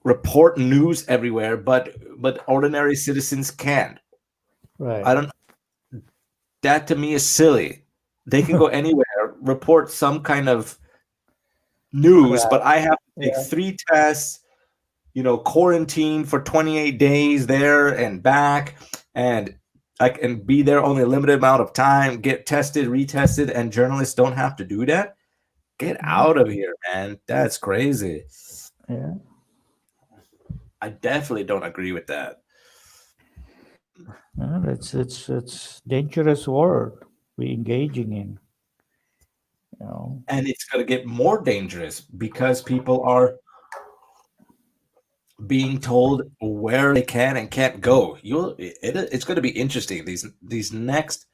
report news everywhere, but ordinary citizens can't. Right. I don't. That to me is silly. They can go anywhere, report some kind of news, Correct. but I have to take Yeah. 3 tests, quarantine for 28 days there and back, and I can be there only a limited amount of time, get tested, retested, and journalists don't have to do that. Get out of here, man. That's crazy. Yeah. I definitely don't agree with that. Well, it's dangerous world we engaging in. You know. And it's going to get more dangerous because people are being told where they can and can't go. It's going to be interesting these next,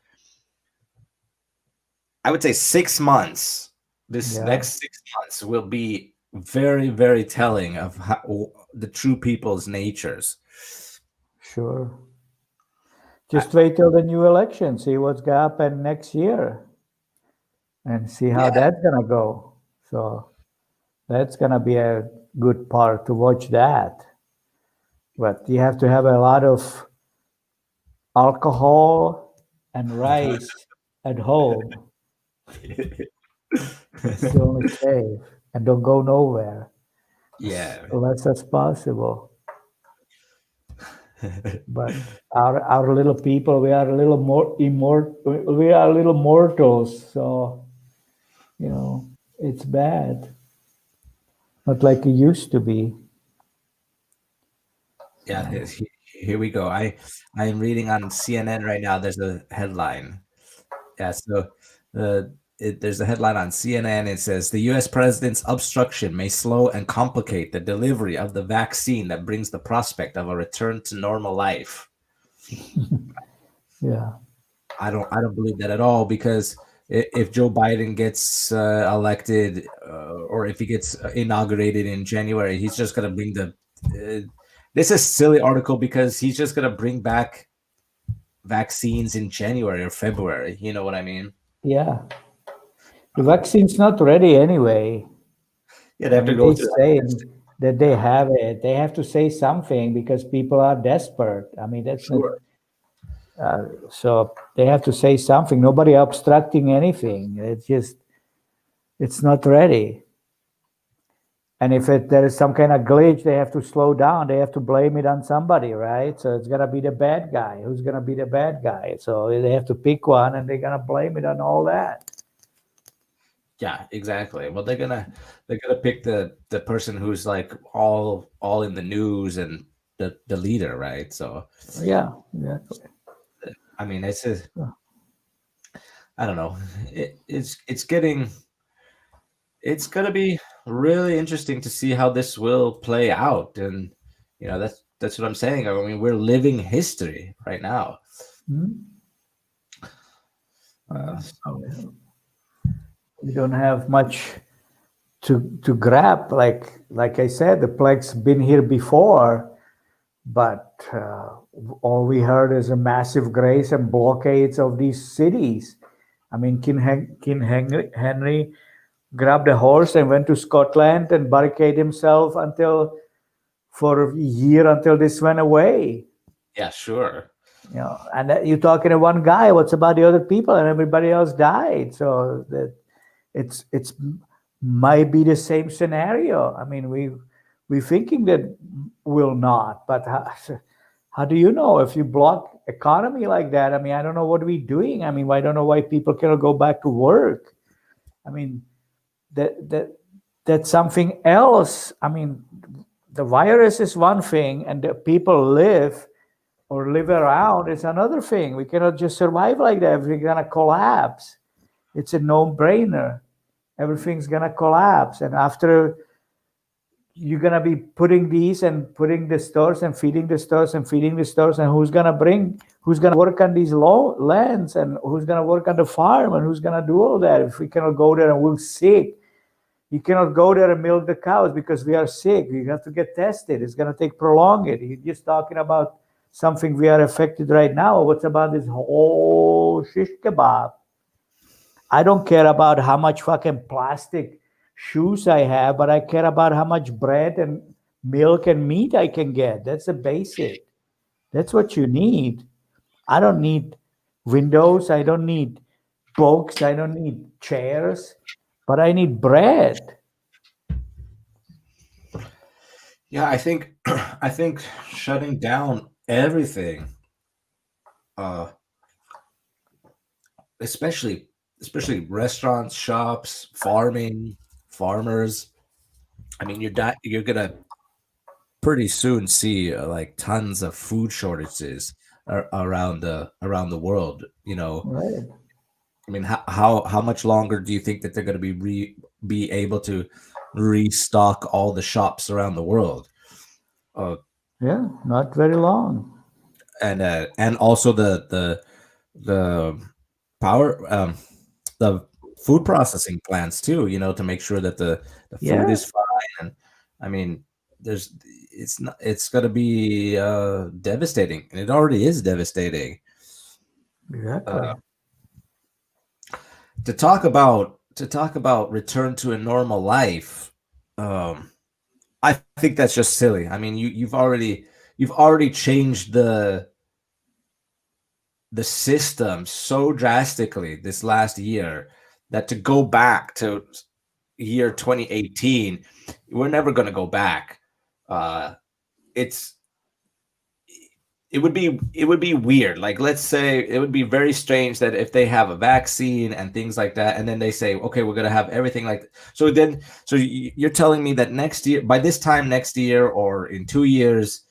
I would say, 6 months. This Yeah. next 6 months will be very, very telling of the true people's natures. Sure. Just wait till the new election, see what's gonna happen next year, and see how Yeah. that's gonna go. So that's gonna be a good part to watch that. But you have to have a lot of alcohol and rice at home. It's the only safe, and don't go nowhere Yeah. less as possible. But our little people, we are a little more we are little mortals, so it's bad. Not like it used to be. Yeah, here we go. I'm reading on CNN right now. There's a headline. Yeah, so there's a headline on CNN. It says the U.S. president's obstruction may slow and complicate the delivery of the vaccine that brings the prospect of a return to normal life. Yeah. I don't believe that at all, because if Joe Biden gets elected, or if he gets inaugurated in January, he's just gonna bring the. This is a silly article because he's just gonna bring back vaccines in January or February. You know what I mean? Yeah. The vaccine's not ready anyway. Yeah, they have I to mean, go they through. say that they have it. They have to say something because people are desperate. I mean, that's Sure. not. So they have to say something. Nobody obstructing anything. It's not ready. And if there is some kind of glitch, they have to slow down. They have to blame it on somebody, right? So it's gonna be the bad guy. Who's gonna be the bad guy? So they have to pick one, and they're gonna blame it on all that. Yeah, exactly. Well, they're gonna pick the person who's like all in the news and the leader, right? So Yeah, exactly. I mean, I don't know. It's gonna be really interesting to see how this will play out, and that's what I'm saying. I mean, we're living history right now. Hmm? So We don't have much to grab. Like I said, the plague's been here before, but all we heard is a massive grace and blockades of these cities. I mean, Henry grabbed a horse and went to Scotland and barricaded himself for a year until this went away. yeah, sure. And you're talking to one guy. What's about the other people? And everybody else died. So that it's might be the same scenario. I mean, we're thinking that will not, but how do you know if you block economy like that? I mean, I don't know what we're doing. I mean, I don't know why people cannot go back to work. I mean, that's something else. I mean, the virus is one thing, and the people live around is another thing. We cannot just survive like that. We're gonna collapse. It's a no-brainer. Everything's gonna collapse, and after you're gonna be putting these and putting the stores and feeding the stores and feeding the stores, and who's gonna work on these lands, and who's gonna work on the farm, and who's gonna do all that if we cannot go there and we're sick? You cannot go there and milk the cows because we are sick. You have to get tested. It's gonna take prolonged. You're just talking about something we are affected right now. What's about this whole shish kebab? I don't care about how much fucking plastic shoes I have, but I care about how much bread and milk and meat I can get. That's the basic. That's what you need. I don't need windows. I don't need books. I don't need chairs, but I need bread. Yeah, I think I think shutting down everything, uh, especially restaurants, shops, farming, farmers. I mean, you're gonna pretty soon see like tons of food shortages around the world. You know, Right. I mean, how much longer do you think that they're gonna be able to restock all the shops around the world? Uh, Yeah, not very long. and also the power the food processing plants too, you know, to make sure that the food Yeah, is fine. And I mean, there's it's not it's going to be devastating, and it already is devastating. uh, exactly. to talk about return to a normal life. um I think that's just silly. I mean, you've already changed the system so drastically this last year that to go back to year 2018, we're never going to go back. uh it's it would be weird. Like, let's say it would be very strange that if they have a vaccine and things like that, and then they say, okay, we're going to have everything like, you're telling me that next year, by this time next year or in 2 years,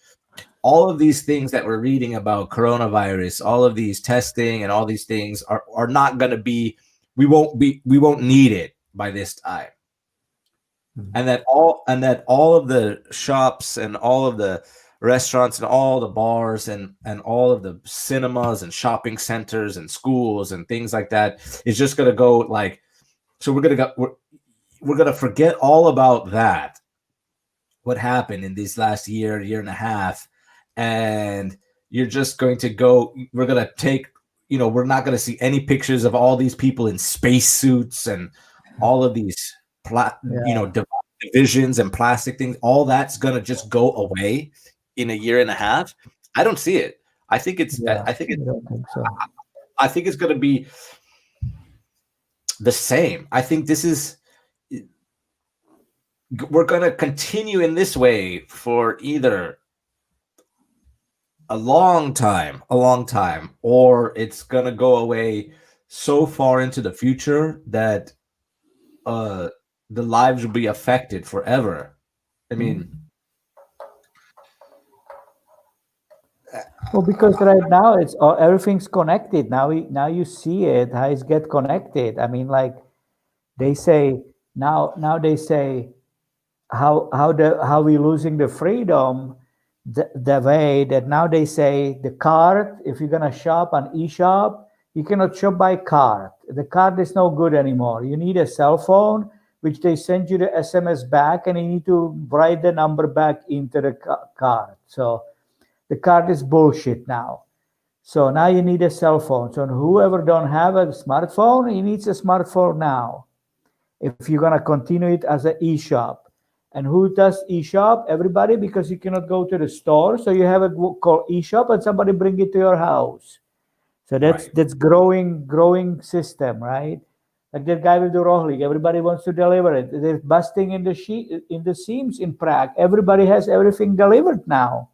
all of these things that we're reading about coronavirus, all of these testing and all these things are not going to be, we won't need it by this time. Mhm. And that all of the shops and all of the restaurants and all the bars and all of the cinemas and shopping centers and schools and things like that is just going to go like, so we're going to forget all about that, what happened in this last year and a half. And you're just going to go, we're going to take, we're not going to see any pictures of all these people in spacesuits and all of these Yeah, divisions and plastic things. All that's going to just go away in a year and a half. I don't see it. I think it's yeah. I don't think so. I think it's going to be the same. I think this is, we're going to continue in this way for either a long time, or it's gonna go away so far into the future that uh the lives will be affected forever. I mean, Mm. Well, because right now it's all, everything's connected. Now you see it, how it's get connected. I mean, like they say now they say how we losing the freedom the way that now they say the card, if you're gonna shop on e-shop, you cannot shop by card. The card is no good anymore. You need a cell phone, which they send you the SMS back, and you need to write the number back into the card. So the card is bullshit now. So now you need a cell phone. So whoever don't have a smartphone, he needs a smartphone now if you're going to continue it as an e-shop. And who does e-shop? Everybody, because you cannot go to the store. So you have a called e-shop, and somebody bring it to your house. So that's right, that's growing system, right? Like that guy with the Rohlik, everybody wants to deliver it. They're busting in the in the seams in Prague. Everybody has everything delivered now.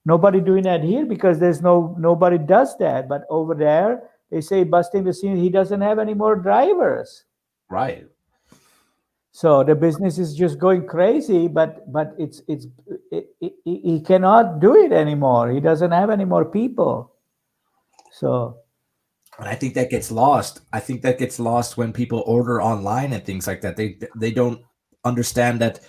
Nobody doing that here because there's nobody does that. But over there, they say busting the seams. He doesn't have any more drivers. right. So the business is just going crazy, but he cannot do it anymore. He doesn't have any more people. So And I think that gets lost. I think that gets lost when people order online and things like that. They don't understand that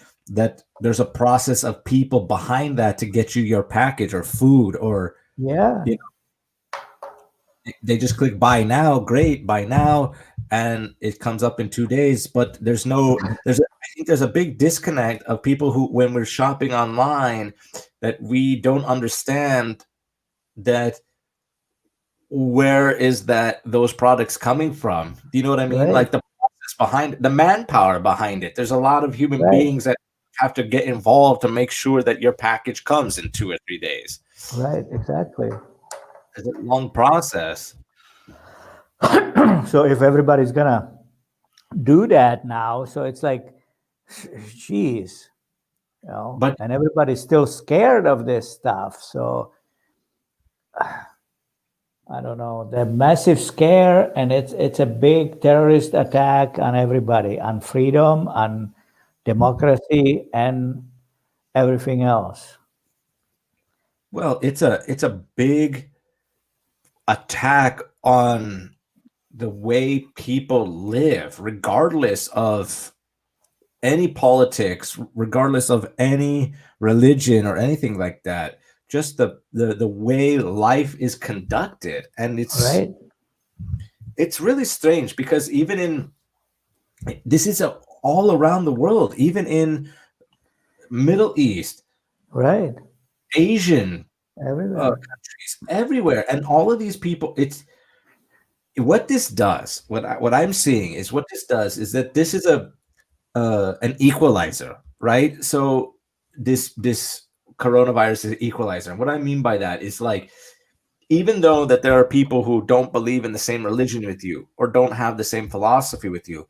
there's a process of people behind that to get you your package or food, or yeah, you know, they just click buy now, great, buy now. and it comes up in 2 days, but I think there's a big disconnect of people who, when we're shopping online, that we don't understand that where is that those products coming from? Do you know what I mean? Right, Like the process behind the manpower behind it. There's a lot of human right, beings that have to get involved to make sure that your package comes in 2 or 3 days. right, exactly. It's a long process. So if everybody's gonna do that now, so it's like, geez, But and everybody's still scared of this stuff. So I don't know, the massive scare, and it's a big terrorist attack on everybody, on freedom, on democracy, and everything else. well, it's a big attack on the way people live, regardless of any politics, regardless of any religion or anything like that. Just the way life is conducted, and Right, it's really strange because even in this is all around the world, even in Middle East, right, Asian everywhere. countries, everywhere, and all of these people. It's what this does. What I'm seeing is what this does is that this is a an equalizer, right? So this coronavirus is an equalizer. And what I mean by that is like even though that there are people who don't believe in the same religion with you or don't have the same philosophy with you,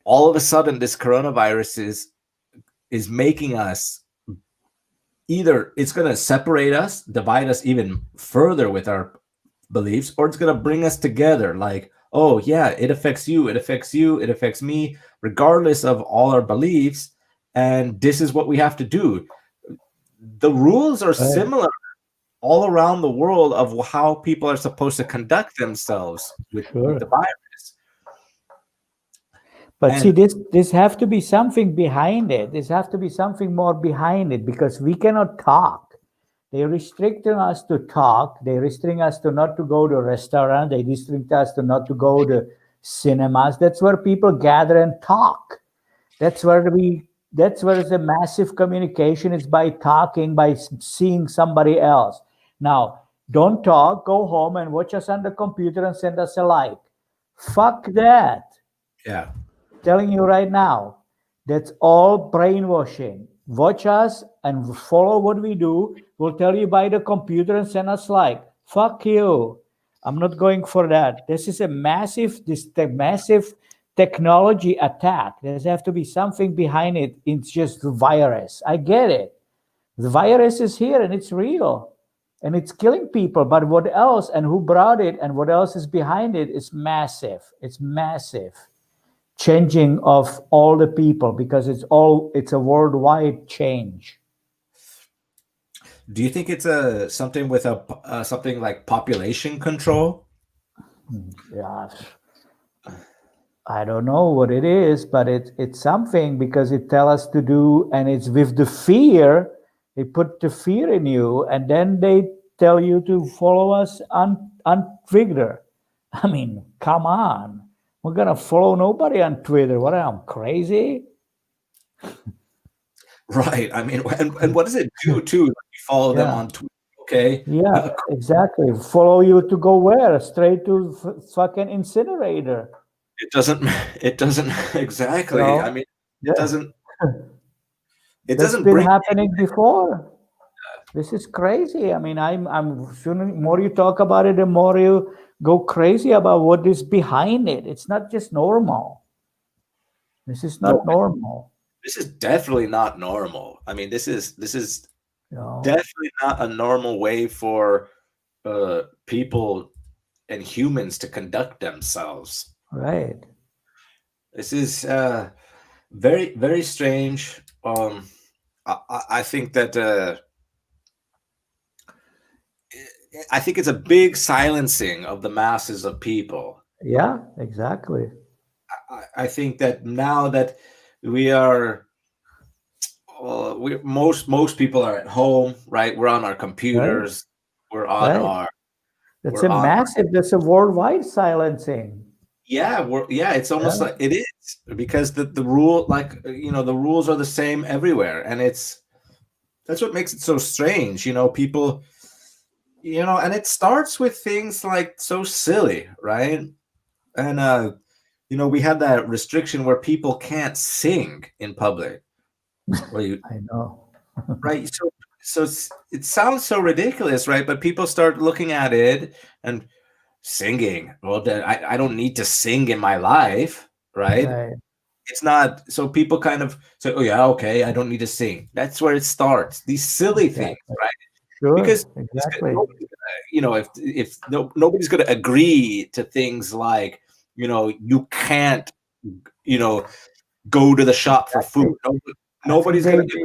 all of a sudden this coronavirus is making us either it's going to separate us, divide us even further with our beliefs, or it's going to bring us together like, oh yeah, it affects you, it affects you, it affects me, regardless of all our beliefs, and this is what we have to do. The rules are Right, similar all around the world of how people are supposed to conduct themselves with sure. the virus. But see, And this have to be something behind it. This have to be something more behind it because we cannot talk. They restricting us to talk. They restrict us to not to go to a restaurant. They restrict us to not to go to cinemas. That's where people gather and talk. That's where we. That's where the massive communication is by talking, by seeing somebody else. Now, don't talk. Go home and watch us on the computer and send us a like. Fuck that. yeah, Telling you right now, that's all brainwashing. Watch us and follow what we do. We'll tell you by the computer and send us like, fuck you. I'm not going for that. This is a massive technology attack. There's have to be something behind it. It's just the virus. I get it. The virus is here and it's real and it's killing people. But what else and who brought it and what else is behind it is massive. It's massive changing of all the people because it's a worldwide change. do you think it's a something with a something like population control? Yeah, I don't know what it is, but it's something because it tell us to do, and it's with the fear. They put the fear in you, and then they tell you to follow us on Twitter. I mean, come on, we're gonna follow nobody on Twitter. What am I crazy? Right. I mean, and what does it do too? You follow them Yeah. on Twitter, okay? Yeah, exactly. Follow you to go where? Straight to fucking incinerator. It doesn't. It doesn't You exactly. I know? mean, it Yeah, doesn't. It that's doesn't been bring. happening before. This is crazy. I mean, I'm soon more you talk about it, the more you go crazy about what is behind it. It's not just normal. This is No, not normal. this is definitely not normal. I mean, this is You know? definitely not a normal way for people and humans to conduct themselves. Right. This is very very strange. I think that I think it's a big silencing of the masses of people. Yeah, exactly. I think that now that we are, most people are at home, right? We're on our Right. computers. We're on Right. our That's we're a on massive, that's a worldwide silencing. Yeah, yeah, it's almost Yeah, like it is because the rule, like the rules are the same everywhere, and that's what makes it so strange. People, and it starts with things like so silly, right? And we had that restriction where people can't sing in public. Where you I know. right? So it sounds so ridiculous, right? But people start looking at it and singing. Well, then I don't need to sing in my life, right? Right. It's not so people kind of say, "Oh yeah, okay, I don't need to sing." That's where it starts. These silly things, Exactly. right? Sure. Because Exactly. nobody's if nobody's going to agree to things like you can't you know go to the shop for food. Exactly. I think Nobody's going to agree,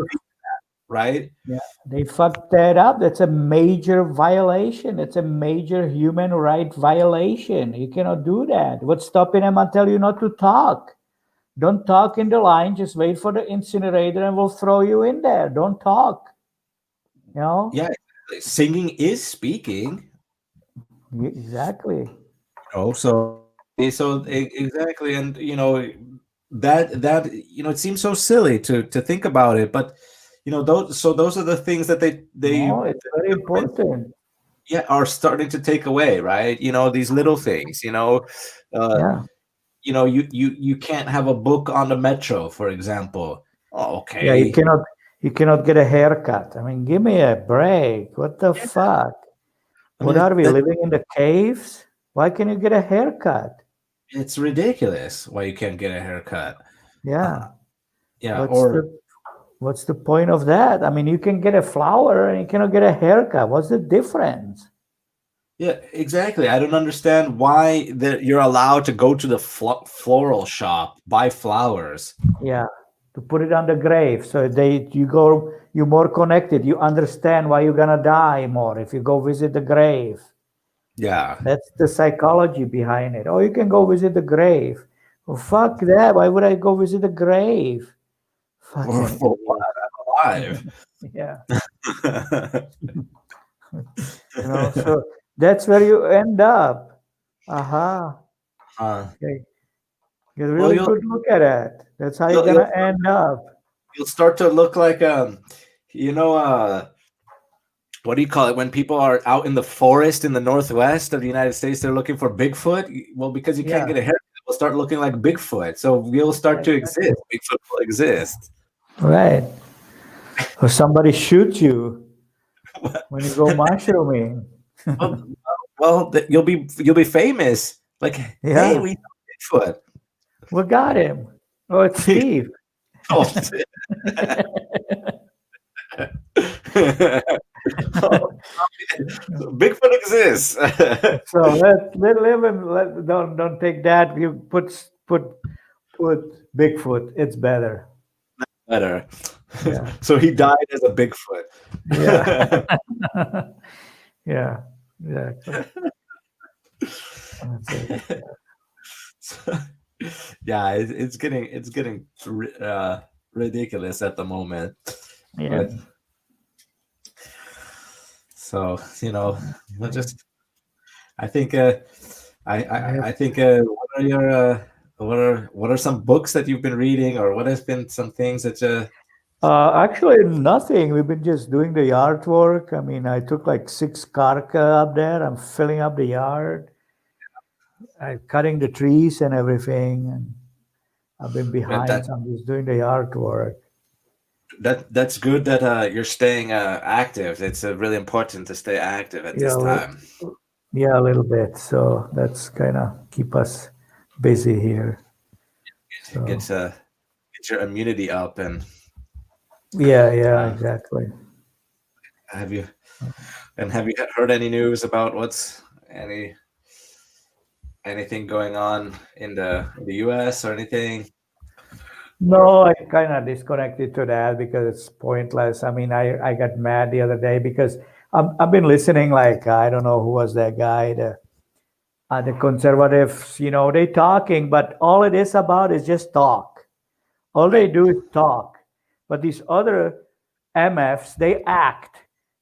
right? yeah, they fucked that up. That's a major violation. It's a major human right violation. You cannot do that. What's stopping them and tell you not to talk? Don't talk in the line. Just wait for the incinerator and we'll throw you in there. Don't talk. You know? Yeah, exactly. Singing is speaking. Exactly. Exactly, and that it seems so silly to think about it, but those are the things that they No, it's very important. yeah are starting to take away, right? These little things. Uh, Yeah. you can't have a book on the metro, for example. Oh, Yeah, okay. you cannot get a haircut. I mean, give me a break. What the Yeah, fuck? I What mean are we that living in the caves? Why can you get a haircut? it's ridiculous why you can't get a haircut. Yeah. Uh, yeah, What's or the point of that? I mean, you can get a flower and you cannot get a haircut. What's the difference? yeah, exactly. I don't understand why that you're allowed to go to the floral shop, buy flowers. Yeah, to put it on the grave. So you're more connected. You understand why you're gonna die more if you go visit the grave. Yeah. That's the psychology behind it. Oh, you can go visit the grave. Well, fuck that. Why would I go visit the grave? Fucking For what? idiot. I'm alive. Yeah. So that's where you end up. Aha. uh, Okay. Get a well, really good look at it. That's how you're you'll gonna end up. you'll start to look like you know what do you call it when people are out in the forest in the northwest of the United States? They're looking for Bigfoot. Well, because you can't Yeah. get a haircut, we'll start looking like Bigfoot. So we'll start to Exactly. exist. Bigfoot will exist. Right. Or somebody shoots you when you go mushrooming. well, you'll be famous. Like, hey, Yeah. we saw Bigfoot. We got him. Oh, it's Steve. Oh, oh, Bigfoot exists. So let live and don't take that. You put Bigfoot. It's better. Better. Yeah. So he died as a Bigfoot. Yeah. Yeah. Exactly. That's it. Yeah, it's getting ridiculous at the moment. Yeah. But so we'll just I think I think what are your what are some books that you've been reading, or what has been some things that Actually, nothing. We've been just doing the yard work. I mean, I took like 6 karka up there. I'm filling up the yard. I'm cutting the trees and everything. And I've been behind, that so I'm just doing the yard work. that's good that you're staying active. It's really important to stay active at Yeah, this time. yeah, a little bit. So that's kind of keep us busy here. Get So get your immunity up. And yeah, uh, exactly. have you have you heard any news about anything going on in the U.S. or anything? Or No, I kind of disconnected to that because it's pointless. I mean, I got mad the other day because I've been listening. Like I don't know who was that guy. The conservatives, they talking, but all it is about is just talk. All they right, do is talk. But these other MFs, they act.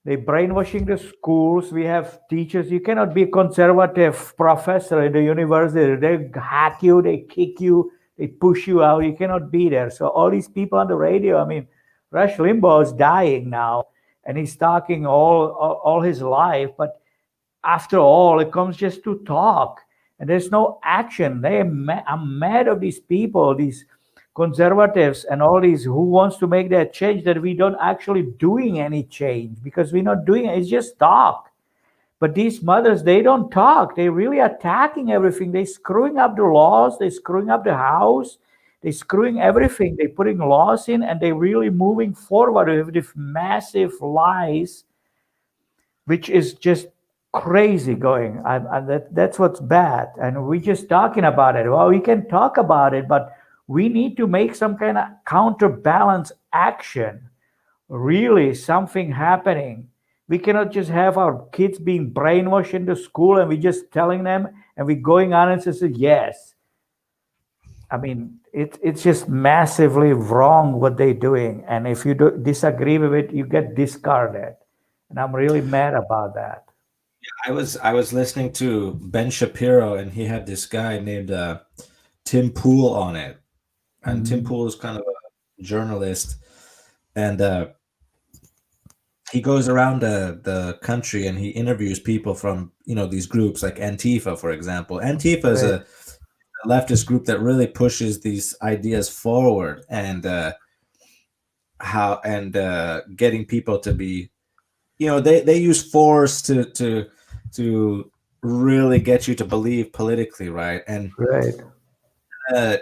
They brainwashing the schools. We have teachers. You cannot be a conservative professor in the university. They hack you, they kick you, they push you out. You cannot be there. So all these people on the radio, I mean, Rush Limbaugh is dying now, and he's talking all his life. But after all, it comes just to talk, and there's no action. I'm mad of these people, these conservatives, and all these who wants to make that change, that we don't actually doing any change, because we're not doing it. It's just talk. But these mothers, they don't talk. They really attacking everything. They screwing up the laws. They screwing up the house. They screwing everything. They putting laws in, and they really moving forward with these massive lies, which is just crazy going. That's what's bad. And we just talking about it. Well, we can talk about it, but we need to make some kind of counterbalance action. Really, something happening. We cannot just have our kids being brainwashed into school and we just telling them and we going on and say yes. I mean, it's just massively wrong what they're doing. And if you disagree with it, you get discarded. And I'm really mad about that. I was listening to Ben Shapiro, and he had this guy named Tim Pool on it, and Tim Pool is kind of a journalist, and he goes around the country and he interviews people from these groups like Antifa, for example. Antifa is a leftist group that really pushes these ideas forward, and getting people to be, they use force to really get you to believe politically, right? And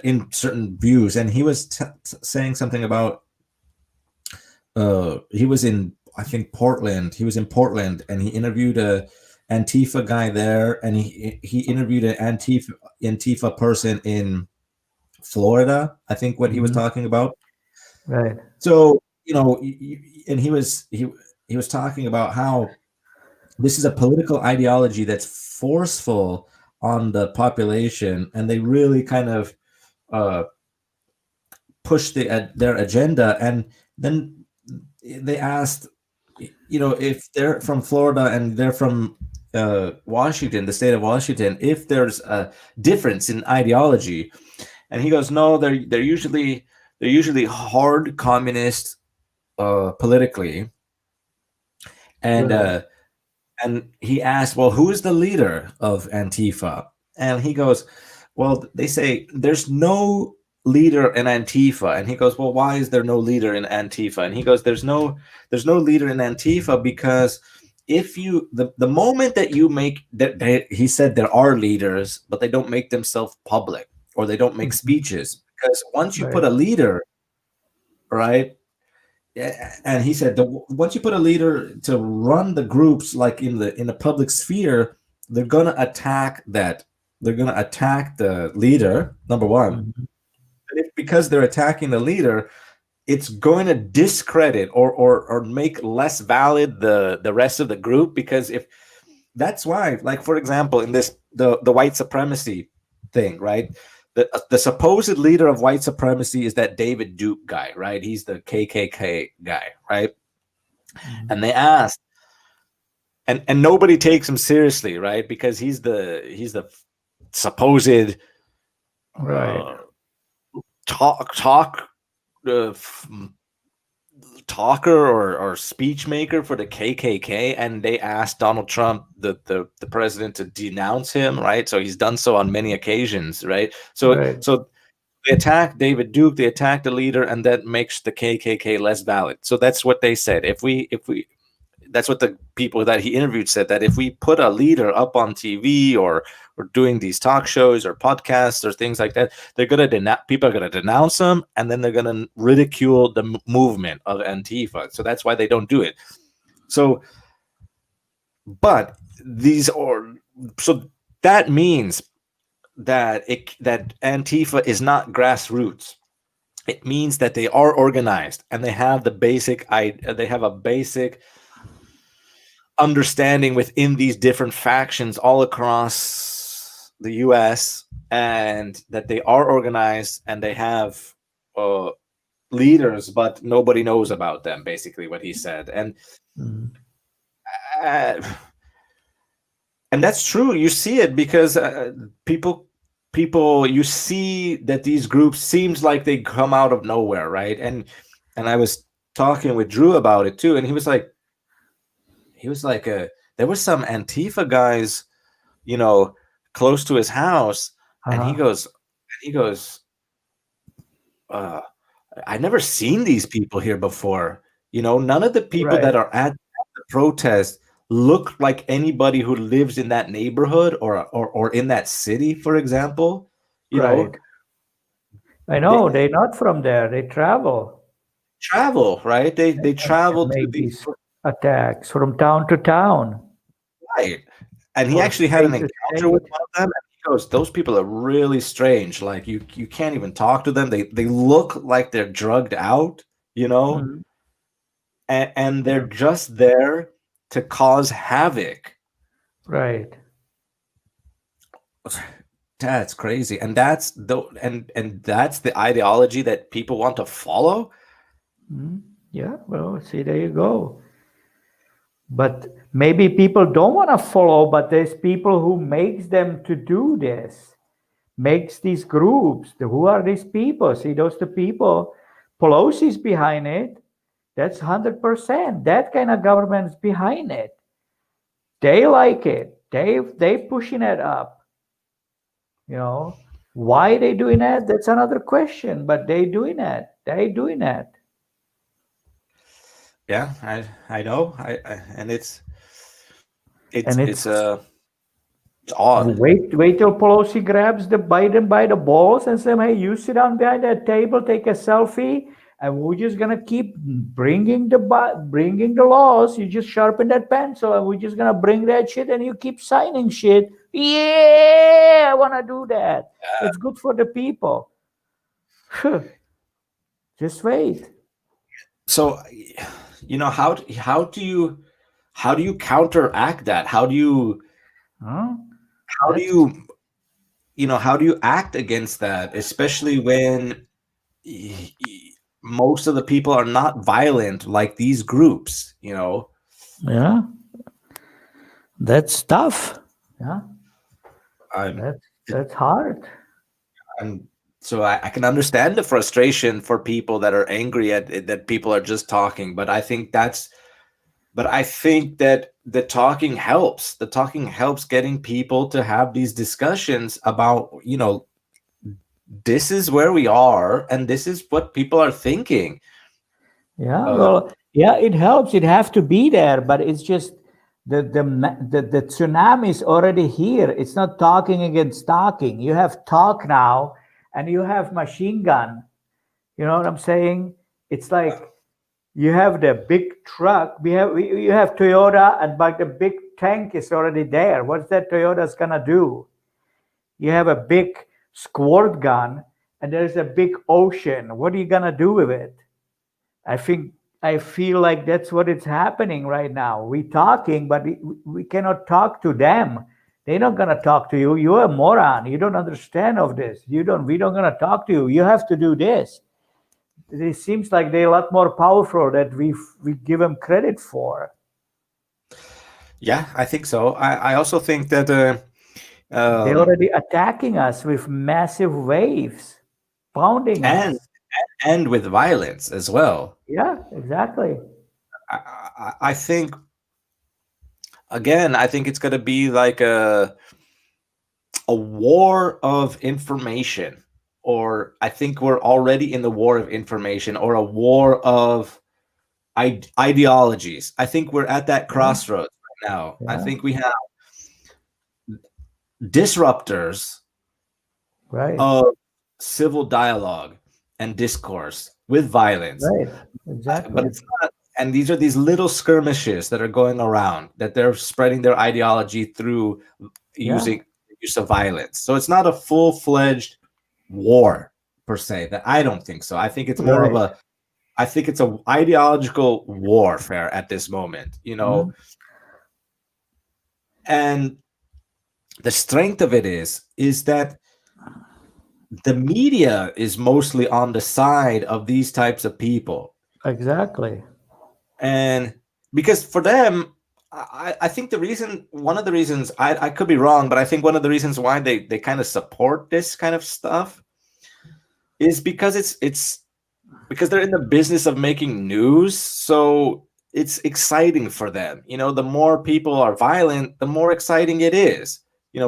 in certain views. And he was saying something about he was in, I think, Portland. He was in Portland, and he interviewed a Antifa guy there, and he interviewed an Antifa person in Florida, I think, what he was talking about. Right. So, and he was talking about how this is a political ideology that's forceful on the population, and they really kind of push their agenda. And then they asked, if they're from Florida and they're from Washington, the state of Washington, if there's a difference in ideology, and he goes, no, they're usually hard communist politically. And and he asked, well, who is the leader of Antifa? And he goes, well, they say there's no leader in Antifa. And he goes, well, why is there no leader in Antifa? And he goes, there's no leader in Antifa because if you the moment that you make that, he said there are leaders, but they don't make themselves public, or they don't make speeches, because once you put a leader, right? And he said once you put a leader to run the groups, like in the public sphere, they're gonna attack that. They're gonna attack the leader, number one. Because they're attacking the leader, it's going to discredit or make less valid the rest of the group. Because if that's why, like, for example, in this the white supremacy thing, right? The supposed leader of white supremacy is that David Duke guy, right? He's the KKK guy, right? And they asked, and nobody takes him seriously, right? Because he's the supposed talker or speech maker for the KKK, and they asked Donald Trump, the president, to denounce him, right? So he's done so on many occasions, right? So they attack David Duke, they attack the leader, and that makes the KKK less valid. So that's what they said. If we that's what the people that he interviewed said, that if we put a leader up on TV or doing these talk shows or podcasts or things like that, they're gonna people are gonna denounce them, and then they're gonna ridicule the movement of Antifa. So that's why they don't do it. So, but so that means that that Antifa is not grassroots. It means that they are organized, and they have a basic understanding within these different factions all across the US, and that they are organized and they have leaders, but nobody knows about them, basically what he said. And uh, and that's true. You see it because people you see that these groups seems like they come out of nowhere, right? And I was talking with Drew about it too, and he was like there were some Antifa guys, you know, close to his house, and he Uh-huh. goes, uh, I never seen these people here before. You know, none of the people Right. that are at the protest look like anybody who lives in that neighborhood or in that city, for example. You know, Right. I know they they're not from there. They travel travel, right? They and travel to make the these attacks from town to town right. And he or actually had an state to encounter with state. one of them, and he goes, "Those people are really strange. Like you can't even talk to them. They look like they're drugged out, you know, Mhm. and they're just there to cause havoc." Right. That's crazy. And that's the ideology that people want to follow. Mhm. Yeah. Well, see, there you go. But maybe people don't want to follow, but there's people who makes them to do this, makes these groups. Who are these people? See, those the people. Pelosi's behind it. That's 100%. That kind of government's behind it. They like it. They pushing it up. You know why they doing that? That's another question. But they doing that. They doing that. Yeah, I know. And it's And it's it's uh it's odd. wait till Pelosi grabs the Biden by the balls and says, "Hey, you sit down behind that table, take a selfie, and we're just gonna keep bringing the laws. You just sharpen that pencil, and we're just gonna bring that shit, and you keep signing shit. Yeah, I wanna do that. It's good for the people. Just wait. So, how do you counteract that? Huh? How do That's you how do you act against that, especially when most of the people are not violent like these groups, you know? yeah, that's tough. Yeah, I'm that's hard. And so I can understand the frustration for people that are angry at it, that people are just talking, but I think that the talking helps. The talking helps getting people to have these discussions about, this is where we are and this is what people are thinking. Yeah, Uh, well, yeah, it helps. It have to be there, but it's just the tsunami is already here. It's not talking against talking. You have talk now, and you have machine gun. You know what I'm saying? It's like you have the big truck. You have Toyota, and but the big tank is already there. What's that Toyota's gonna do? You have a big squirt gun, and there's a big ocean. What are you gonna do with it? I think I feel like that's what is happening right now. We talking, but we cannot talk to them. They're not gonna talk to you. You're a moron. You don't understand of this. You don't. We don't gonna talk to you. You have to do this. It seems like they're a lot more powerful that we give them credit for. yeah, I think so. I also think that They're um, already attacking us with massive waves, pounding and us. and with violence as well. Yeah, exactly. I think again, I think it's going to be like a war of information, or I think we're already in the war of information, or a war of ideologies. I think we're at that Yeah, crossroads right now. I yeah, think we have disruptors right, of civil dialogue and discourse with violence, right, but exactly. it's not. And these are these little skirmishes that are going around, that they're spreading their ideology through Yeah, using use of violence. So it's not a full-fledged war per se. That I don't think so. I think it's more of right. a I think it's a ideological warfare at this moment, Mhm. and the strength of it is that the media is mostly on the side of these types of people. Exactly. And because for them, I think one of the reasons, I could be wrong, but I think one of the reasons why they kind of support this kind of stuff is because it's because they're in the business of making news. So it's exciting for them. The more people are violent, the more exciting it is.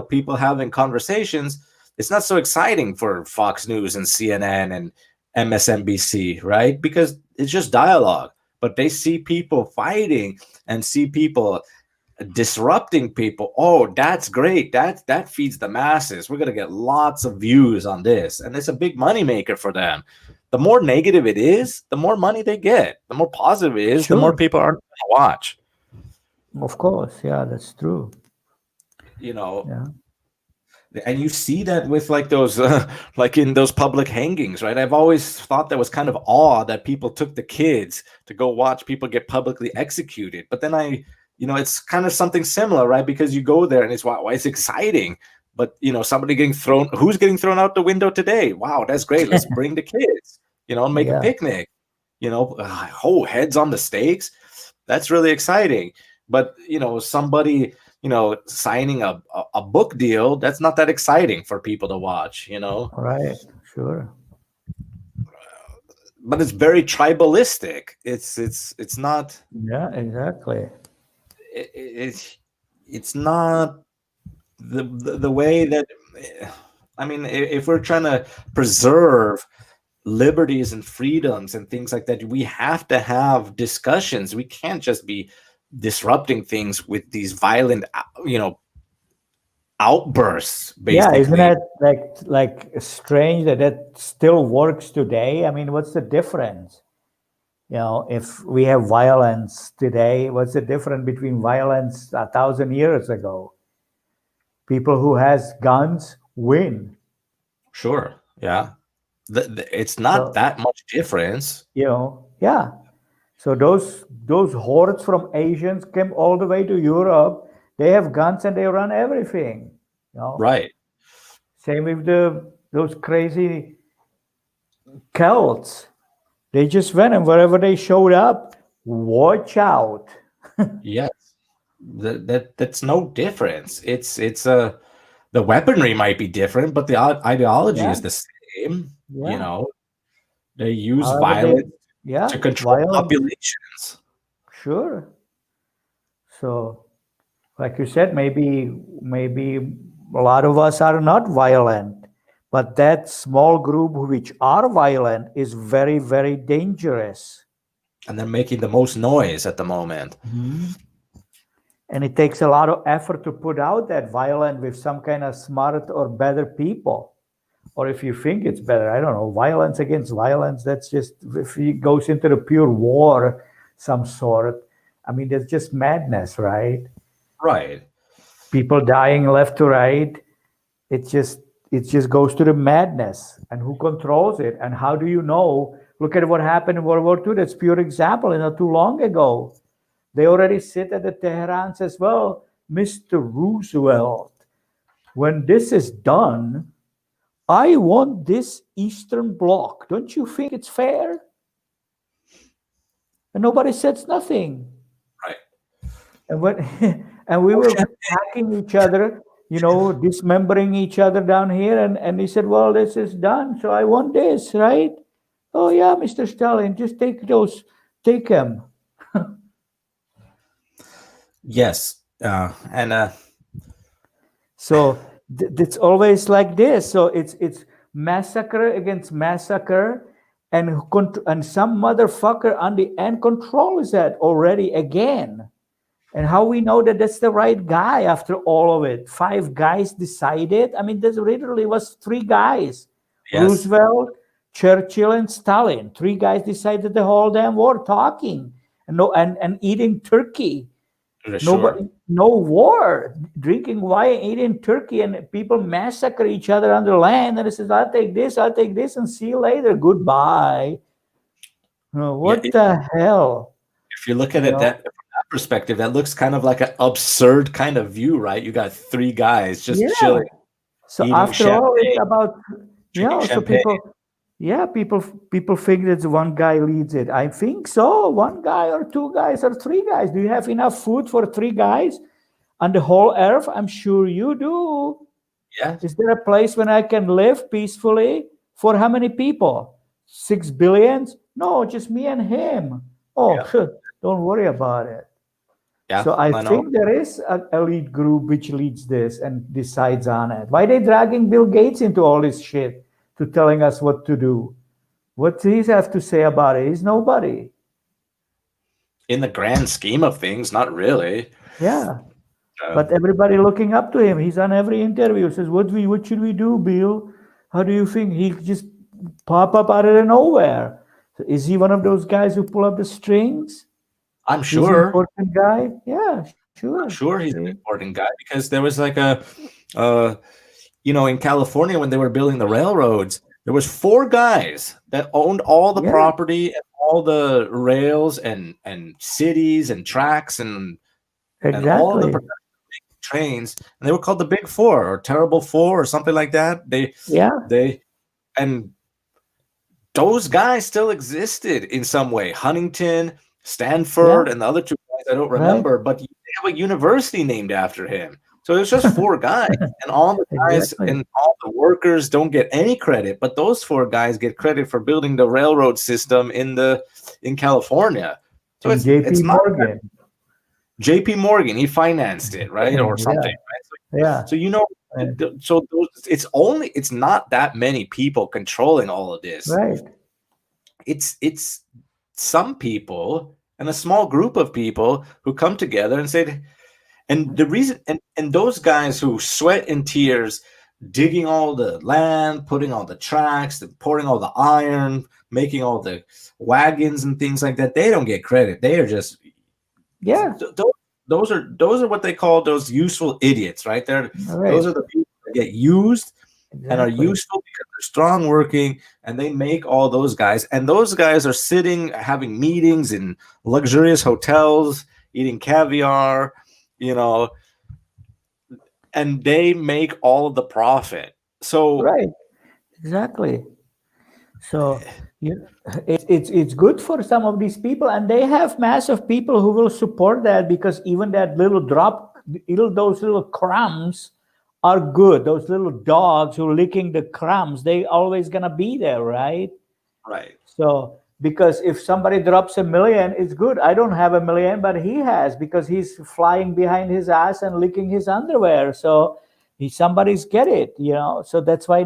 People having conversations, it's not so exciting for Fox News and CNN and MSNBC, right? Because it's just dialogue. But they see people fighting and see people disrupting people. Oh, that's great. That feeds the masses. We're gonna get lots of views on this, and it's a big money maker for them. The more negative it is, the more money they get. The more positive it is, the more Sure. people aren't gonna watch. Of course, yeah, that's true. You know, Yeah, and you see that with like those like in those public hangings, right? I've always thought that was kind of odd that people took the kids to go watch people get publicly executed. But then it's kind of something similar, right? Because you go there and it's wow, it's exciting. But somebody who's getting thrown out the window today? Wow, that's great. Let's bring the kids, make a yeah, picnic. Heads on the stakes. That's really exciting. But somebody signing a book deal, that's not that exciting for people to watch. right, sure. But it's very tribalistic. It's not Yeah, exactly. it's not the way that, I mean, if we're trying to preserve liberties and freedoms and things like that, we have to have discussions. We can't just be disrupting things with these violent outbursts, Yeah, isn't basically. that like strange that that still works today? I mean, what's the difference? If we have violence today, what's the difference between violence 1,000 years ago? People who has guns win. Sure, yeah. It's not So, that much difference. yeah. So those hordes from Asians came all the way to Europe. They have guns and they run everything. You know, Right. Same with those crazy Celts. They just went and wherever they showed up, watch out. Yes. That's no difference. It's the weaponry might be different, but the ideology Yeah, is the same. you yeah. know they use However, they, violence to yeah, control violence, populations. sure. So, like you said, maybe a lot of us are not violent, but that small group which are violent is very, very dangerous. And they're making the most noise at the moment. Mhm. And it takes a lot of effort to put out that violent with some kind of smart or better people. Or if you think it's better, I don't know, violence against violence, that's just, if it goes into the pure war, some sort, I mean, that's just madness, right? Right. People dying left to right. It just, it just goes to the madness. And who controls it? And how do you know? Look at what happened in World War II. That's pure example, not too long ago. They already sit at the Teherans as well. Mr. Roosevelt, when this is done, I want this Eastern Bloc. Don't you think it's fair? And nobody says nothing. Right. And when and we Oh, were shit. attacking each other, dismembering each other down here, and he said, "Well, this is done, so I want this, right?" Oh yeah, Mr. Stalin, just take him. Yes. And So it's always like this. So it's massacre against massacre, and some motherfucker on the end controls that already again. And how we know that that's the right guy after all of it? Five guys decided. I mean, there literally was three guys: yes. Roosevelt, Churchill, and Stalin. Three guys decided the whole damn war, talking and no and eating turkey. Sure. Nobody, no war, drinking wine, eating turkey, and people massacre each other on the land. And it says, I'll take this, and see you later. Goodbye. Yeah. What the hell? If you look at You it know? that from that perspective, that looks kind of like an absurd kind of view, right? You got three guys just Yeah. chilling, So eating after all, it's champagne, about, drinking so champagne. people, Yeah, people think that one guy leads it. I think so. One guy or two guys or three guys. Do you have enough food for three guys on the whole earth? I'm sure you do. Yeah, Is there a place when I can live peacefully for how many people? 6 billions? No, just me and him. Oh, yeah, don't worry about it. yeah. So I I know. think there is an elite group which leads this and decides on it. Why they dragging Bill Gates into all this shit to telling us what to do? What does he have to say about it? He's nobody. In the grand scheme of things, not really. Yeah. Uh, But everybody looking up to him. He's on every interview. Says, what should we do, Bill? How do you think? He just pop up out of nowhere. So is he one of those guys who pull up the strings? I'm He's an sure. important guy. Yeah, sure. I'm sure he's See? an important guy because there was like uh, in California when they were building the railroads, there was four guys that owned all the Yeah, property and all the rails and cities and tracks and all of the exactly. trains, and they were called the Big Four or Terrible Four or something like that. Yeah, They and those guys still existed in some way. Huntington, yeah, Stanford, and the other two guys I don't right. remember, but they have a university named after him. So it's just four guys, and all the guys Exactly. and all the workers don't get any credit, but those four guys get credit for building the railroad system in California. So And it's JP not Morgan. J.P. Morgan. He financed it, right, or Yeah, something, right? yeah, So right. it's not that many people controlling all of this. Right. It's some people and a small group of people who come together and say, and the reason and those guys who sweat and tears digging all the land, putting all the tracks, pouring all the iron, making all the wagons and things like that, they don't get credit. They are just Yeah, those are what they call those useful idiots, right? right. Those are the people that get used and are Exactly. useful because they're strong working, and they make all those guys, and those guys are sitting having meetings in luxurious hotels, eating caviar, you know, and they make all of the profit. So Right. Exactly. So you, it's good for some of these people, and they have mass of people who will support that because even that little drop, those little crumbs are good. Those little dogs who are licking the crumbs, they always gonna be there, right? right. So because if somebody drops 1 million, it's good. I don't have 1 million, but he has because he's flying behind his ass and licking his underwear. So somebody's get it. So that's why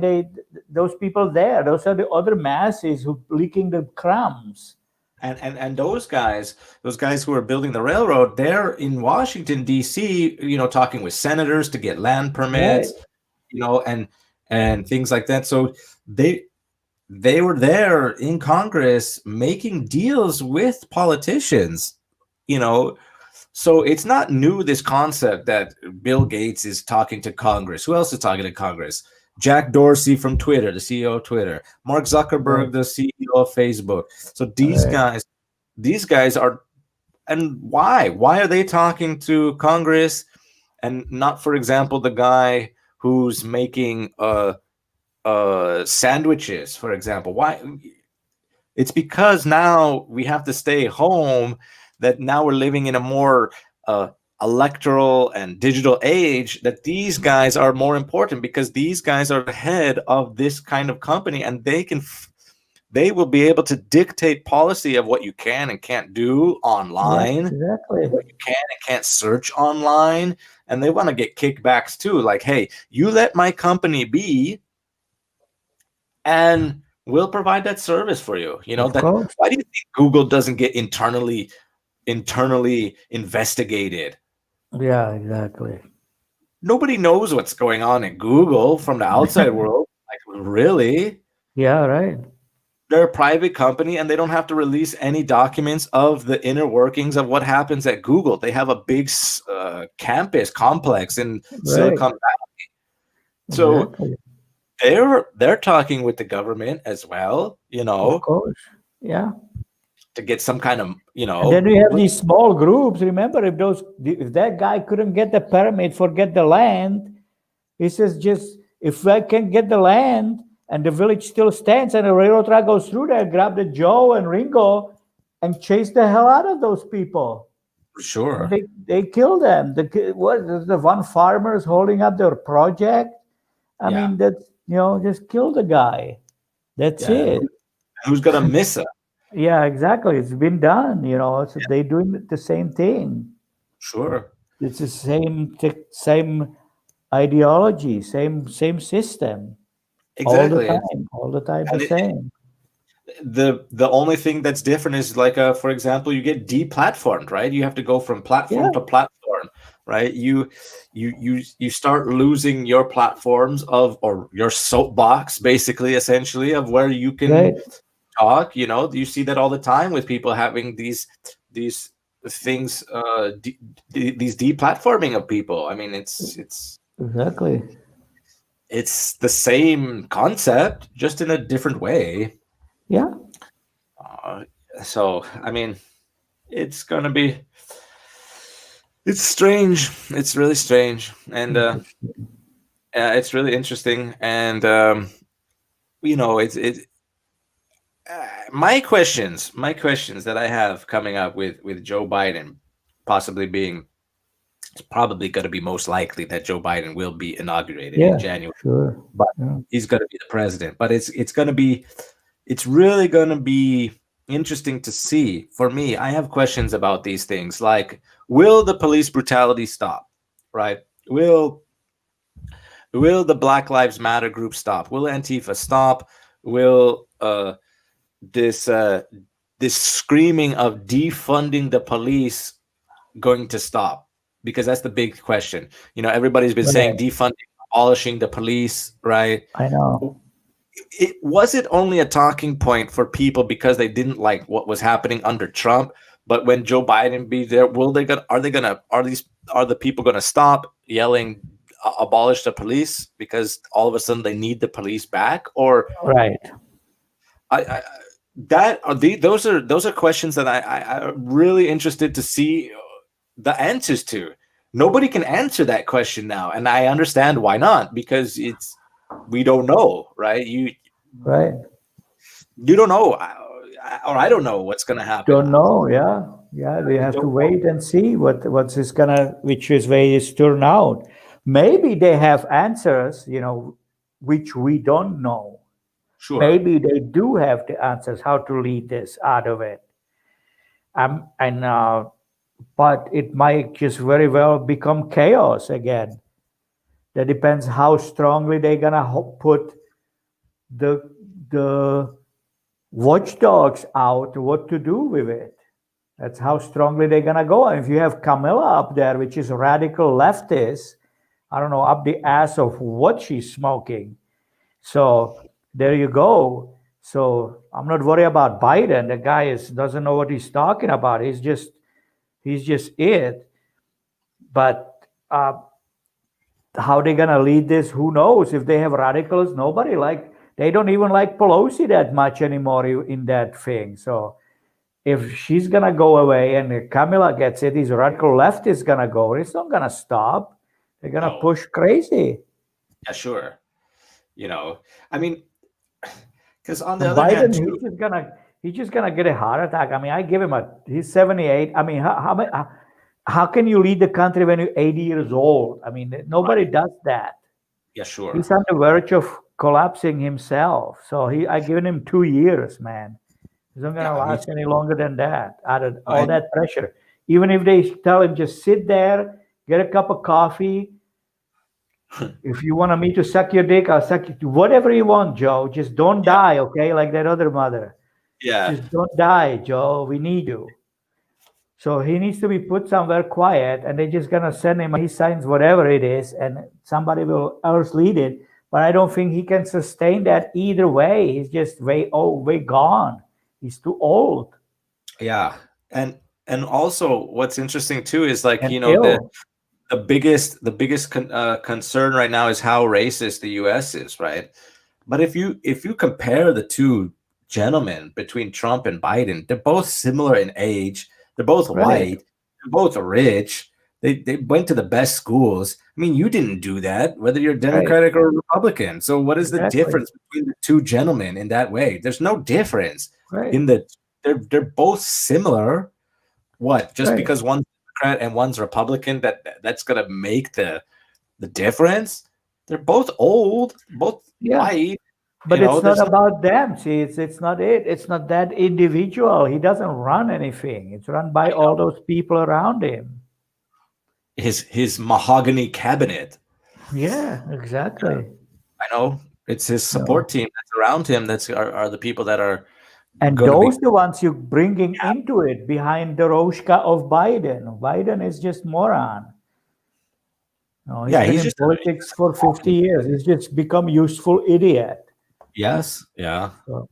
those people there, those are the other masses who licking the crumbs. And those guys who are building the railroad, they're in Washington D.C., talking with senators to get land Right. permits, and things like that. So they were there in Congress making deals with politicians, you know. So it's not new, this concept that Bill Gates is talking to Congress. Who else is talking to Congress? Jack Dorsey from Twitter, the CEO of Twitter, Mark Right. Zuckerberg, the CEO of Facebook. So Right. these guys are, and why are they talking to Congress and not, for example, the guy who's making sandwiches, for example? Why? It's because now we have to stay home, that now we're living in a more electoral and digital age, that these guys are more important because these guys are the head of this kind of company, and they will be able to dictate policy of what you can and can't do Yeah. online, Exactly. what you can and can't search online, and they want to get kickbacks too, like, hey, you let my company be and we'll provide that service for you. Of That, course. why do you think Google doesn't get internally investigated? Yeah. Exactly. Nobody knows what's going on at Google from the outside world. Like, really? Yeah. Right. They're a private company and they don't have to release any documents of the inner workings of what happens at Google. They have a big campus complex in Right. Silicon Valley. So Exactly. they're talking with the government as well, Of course. Yeah. to get some kind of, And then we have these small groups. Remember, if that guy couldn't get the permit, forget the land. He says, just if I can get the land and the village still stands, and the railroad track goes through there, grab the Joe and Ringo, and chase the hell out of those people. And Sure. they kill them. The one farmer is holding up their project. I Yeah. mean, that's, just kill the guy. That's Yeah. it. Who's gonna miss it? Yeah, exactly. It's been done. So they doing the same thing. Sure. It's the same ideology, same system. Exactly. All the time the And same. the only thing that's different is like for example, you get deplatformed, right? You have to go from platform Yeah, to platform, right? You start losing your platforms of, or your soapbox, basically, essentially, of where you can right. talk. You see that all the time with people having these things, these deplatforming of people. I mean, Exactly. it's the same concept, just in a different way. Yeah. uh, so I mean, it's gonna be it's strange. It's really strange, and it's really interesting. And it's my questions that I have coming up with Joe Biden possibly being, it's probably going to be most likely that Joe Biden will be inaugurated in Yeah. January, Sure. but Yeah. he's going to be the president. But it's really going to be interesting to see. For me, I have questions about these things, like, will the police brutality stop, right? Will the Black Lives Matter group stop? Will Antifa stop? Will this this screaming of defunding the police going to stop? Because that's the big question. Everybody's been Right. saying defunding, abolishing the police, right? I know. Was it only a talking point for people because they didn't like what was happening under Trump? But when Joe Biden be there, are the people gonna stop yelling, abolish the police, because all of a sudden they need the police back? Or Right. I those are questions that I'm really interested to see the answers to. Nobody can answer that question now, and I understand why not, because we don't know, right? Right. You don't know, or I don't know what's going to happen. Don't know. Yeah. Yeah. We We have to don't wait and see which is way is turn out. Maybe they have answers, which we don't know. Sure. Maybe they do have the answers how to lead this out of it. And but it might just very well become chaos again. That depends how strongly they're gonna put the the watchdogs out what to do with it. That's how strongly they're gonna go. And if you have Camilla up there, which is a radical leftist, I don't know, up the ass of what she's smoking. So there you go. So I'm not worried about Biden. The guy doesn't know what he's talking about. He's just it. But how they gonna lead this? Who knows? If they have radicals, they don't even like Pelosi that much anymore in that thing. So if she's gonna go away and Kamala gets it, these radical left is gonna go. It's not gonna stop. They're gonna No. push crazy. Yeah, sure. I mean, because on the other Biden, hand, too, he's just gonna get a heart attack. I mean, I give him he's 78. I mean, how can you lead the country when you're 80 years old? I mean, nobody does that. yeah, sure. He's on the verge of collapsing himself. So I given him 2 years, man. He's not gonna last any longer than that. Out of all that pressure. Even if they tell him just sit there, get a cup of coffee. If you want me to suck your dick, I'll suck you. Whatever you want, Joe. Just don't die, okay? Like that other mother. Yeah. Just don't die, Joe. We need you. So he needs to be put somewhere quiet, and they're just gonna send him. He signs whatever it is, and somebody will else lead it. But I don't think he can sustain that either way. He's just way gone. He's too old. Yeah. And also, what's interesting too is, like, And ill. the biggest concern right now is how racist the U.S. is, right? But if you compare the two gentlemen, between Trump and Biden, they're both similar in age. They're both Right. white. They're both rich. they went to the best schools. I mean, you didn't do that, whether you're Right. Democratic or Republican. So what is the Exactly. difference between the two gentlemen in that way? There's no difference Right. in the they're both similar. What? Just Right. because one's Democrat and one's Republican, that's gonna make the difference? They're both old, both Yeah. white. But You know, it's not there's no, about them. See, it's not it. It's not that individual. He doesn't run anything. It's run by all those people around him. his mahogany cabinet. Yeah, exactly. I know it's his No. support team that's around him. That's are the people that are And going to be. those the ones you're bringing into it behind the Roshka of Biden. Biden is just moron. No, he's Yeah, been he's in just politics for 50 years. He's just become useful idiot. yes, yeah, So,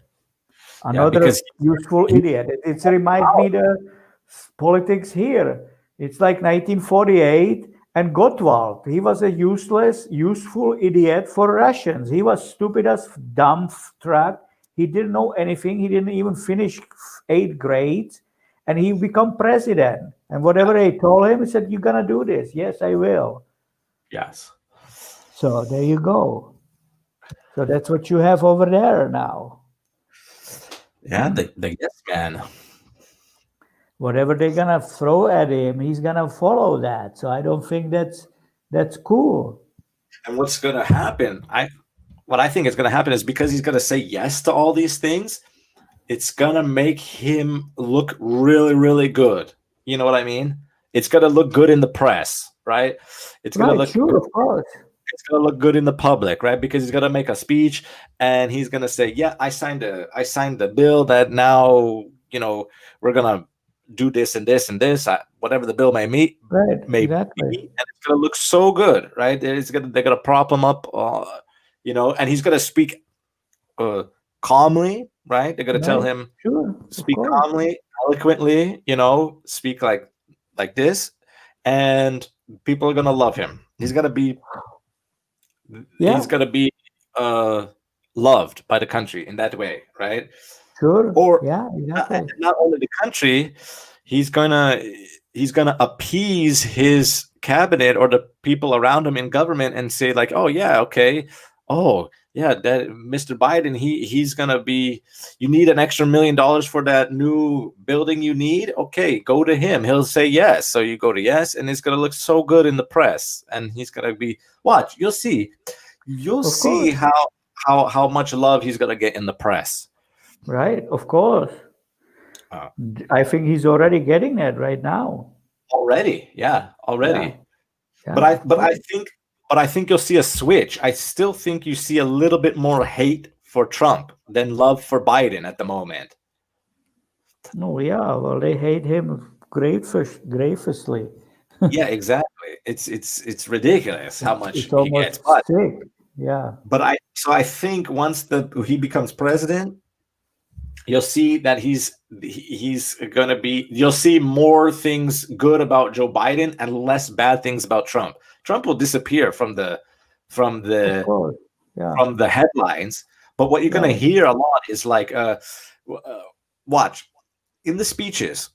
yeah. another Because useful idiot. It reminds me the politics here. It's like 1948 and Gottwald. He was a useless, useful idiot for Russians. He was stupid as dumb truck. He didn't know anything. He didn't even finish 8th grade, and he become president. And whatever they told him, he said, "You're gonna do this." Yes, I will. yes, So there you go. So that's what you have over there now. yeah, the yes man. Whatever they're gonna throw at him, he's gonna follow that. So I don't think that's cool. And what's going to happen? What I think is going to happen is because he's going to say yes to all these things, it's going to make him look really, really good. You know what I mean? It's going to look good in the press, right? It's going to Right, look sure, of course. it's going to look good in the public, right? Because he's going to make a speech and he's going to say, "Yeah, I signed the bill that now, we're going to do this and this and this, whatever the bill may Right, be, exactly. and it's going to look so good, right? They're going to prop him up, and he's going to speak calmly, right? They're going to tell Right, him sure, of speak course. calmly, eloquently, speak like this, and people are going to love him. He's going to be Yeah, he's going to be loved by the country in that way, right? sure. Or Yeah, exactly. not only the country, he's gonna appease his cabinet or the people around him in government and say like, "Oh yeah, okay, oh yeah, that Mr. Biden, he's gonna be. You need an extra $1 million for that new building you need. Okay, go to him. He'll say yes. So you go to yes, and it's gonna look so good in the press, and he's gonna be watch. You'll see. You'll Of see course. how much love he's gonna get in the press. Right, of course. Uh, I think he's already getting that right now. Already, yeah, already. Yeah, But I of but I course. think but I think you'll see a switch. I still think you see a little bit more hate for Trump than love for Biden at the moment. No, yeah, well, they hate him graciously. Yeah, exactly. It's ridiculous how much It's he gets. almost sick. Yeah, But I think once he becomes president, you'll see that he's going to be you'll see more things good about Joe Biden and less bad things about Trump. Trump will disappear from of the course. Yeah, from the headlines, but what you're going to right. hear a lot is like watch in the speeches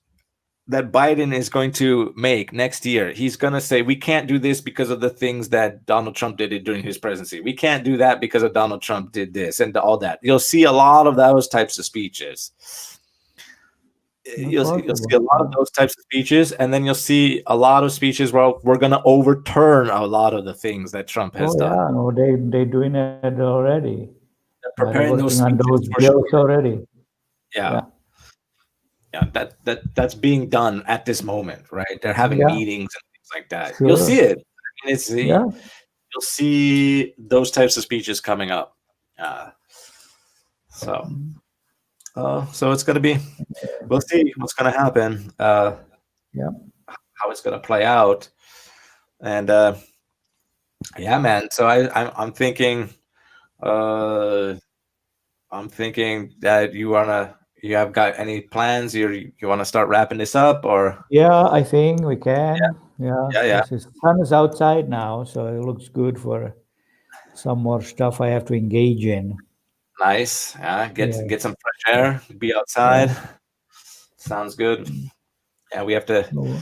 that Biden is going to make next year. He's going to say we can't do this because of the things that Donald Trump did during his presidency. We can't do that because of Donald Trump did this and all that. You'll see a lot of those types of speeches. You'll see a lot of those types of speeches, and then you'll see a lot of speeches where we're going to overturn a lot of the things that Trump has done. Yeah, no, they're doing it already. They're preparing They're those working on speeches those for bills sure. already. Yeah. That's being done at this moment, right? They're having meetings and things like that. Sure. You'll see it. I mean, Yeah. You'll see those types of speeches coming up. So it's going to be. We'll see what's going to happen. Yeah. How it's going to play out, and yeah, man. So I'm thinking, that you have got any plans? You want to start wrapping this up, or Yeah, I think we can. Yeah. Yeah. The sun is outside now, so it looks good for some more stuff I have to engage in. nice? Yeah, get some fresh air, be outside. Sounds good. Yeah, we have to No,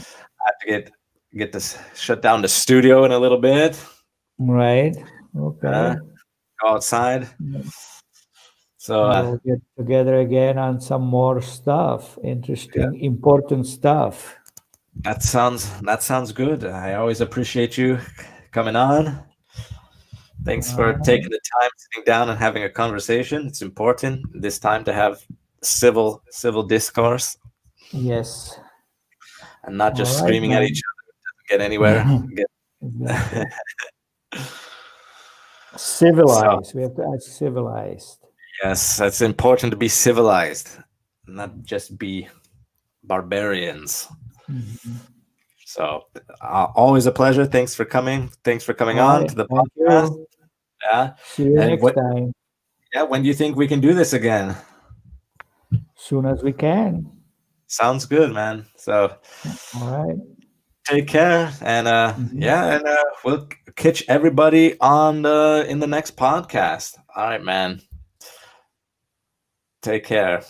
get get to shut down the studio in a little bit. Right. Okay. Go outside. So We'll get together again on some more stuff. Interesting, important stuff. that sounds good. I always appreciate you coming on. Thanks for taking the time, sitting down, and having a conversation. It's important this time to have civil discourse Yes. and not just All right, screaming at man. each other. Get anywhere. Exactly. Civilized. We have to add civilized. Yes, it's important to be civilized, not just be barbarians. Mhm. So, always a pleasure. Thanks for coming. Thanks for coming All on right. to the Thank podcast. you. Yeah. See you And next time. when do you think we can do this again? Soon as we can. Sounds good, man. So, All right. take care, and Mhm. and we'll catch everybody on in the next podcast. All right, man. Take care.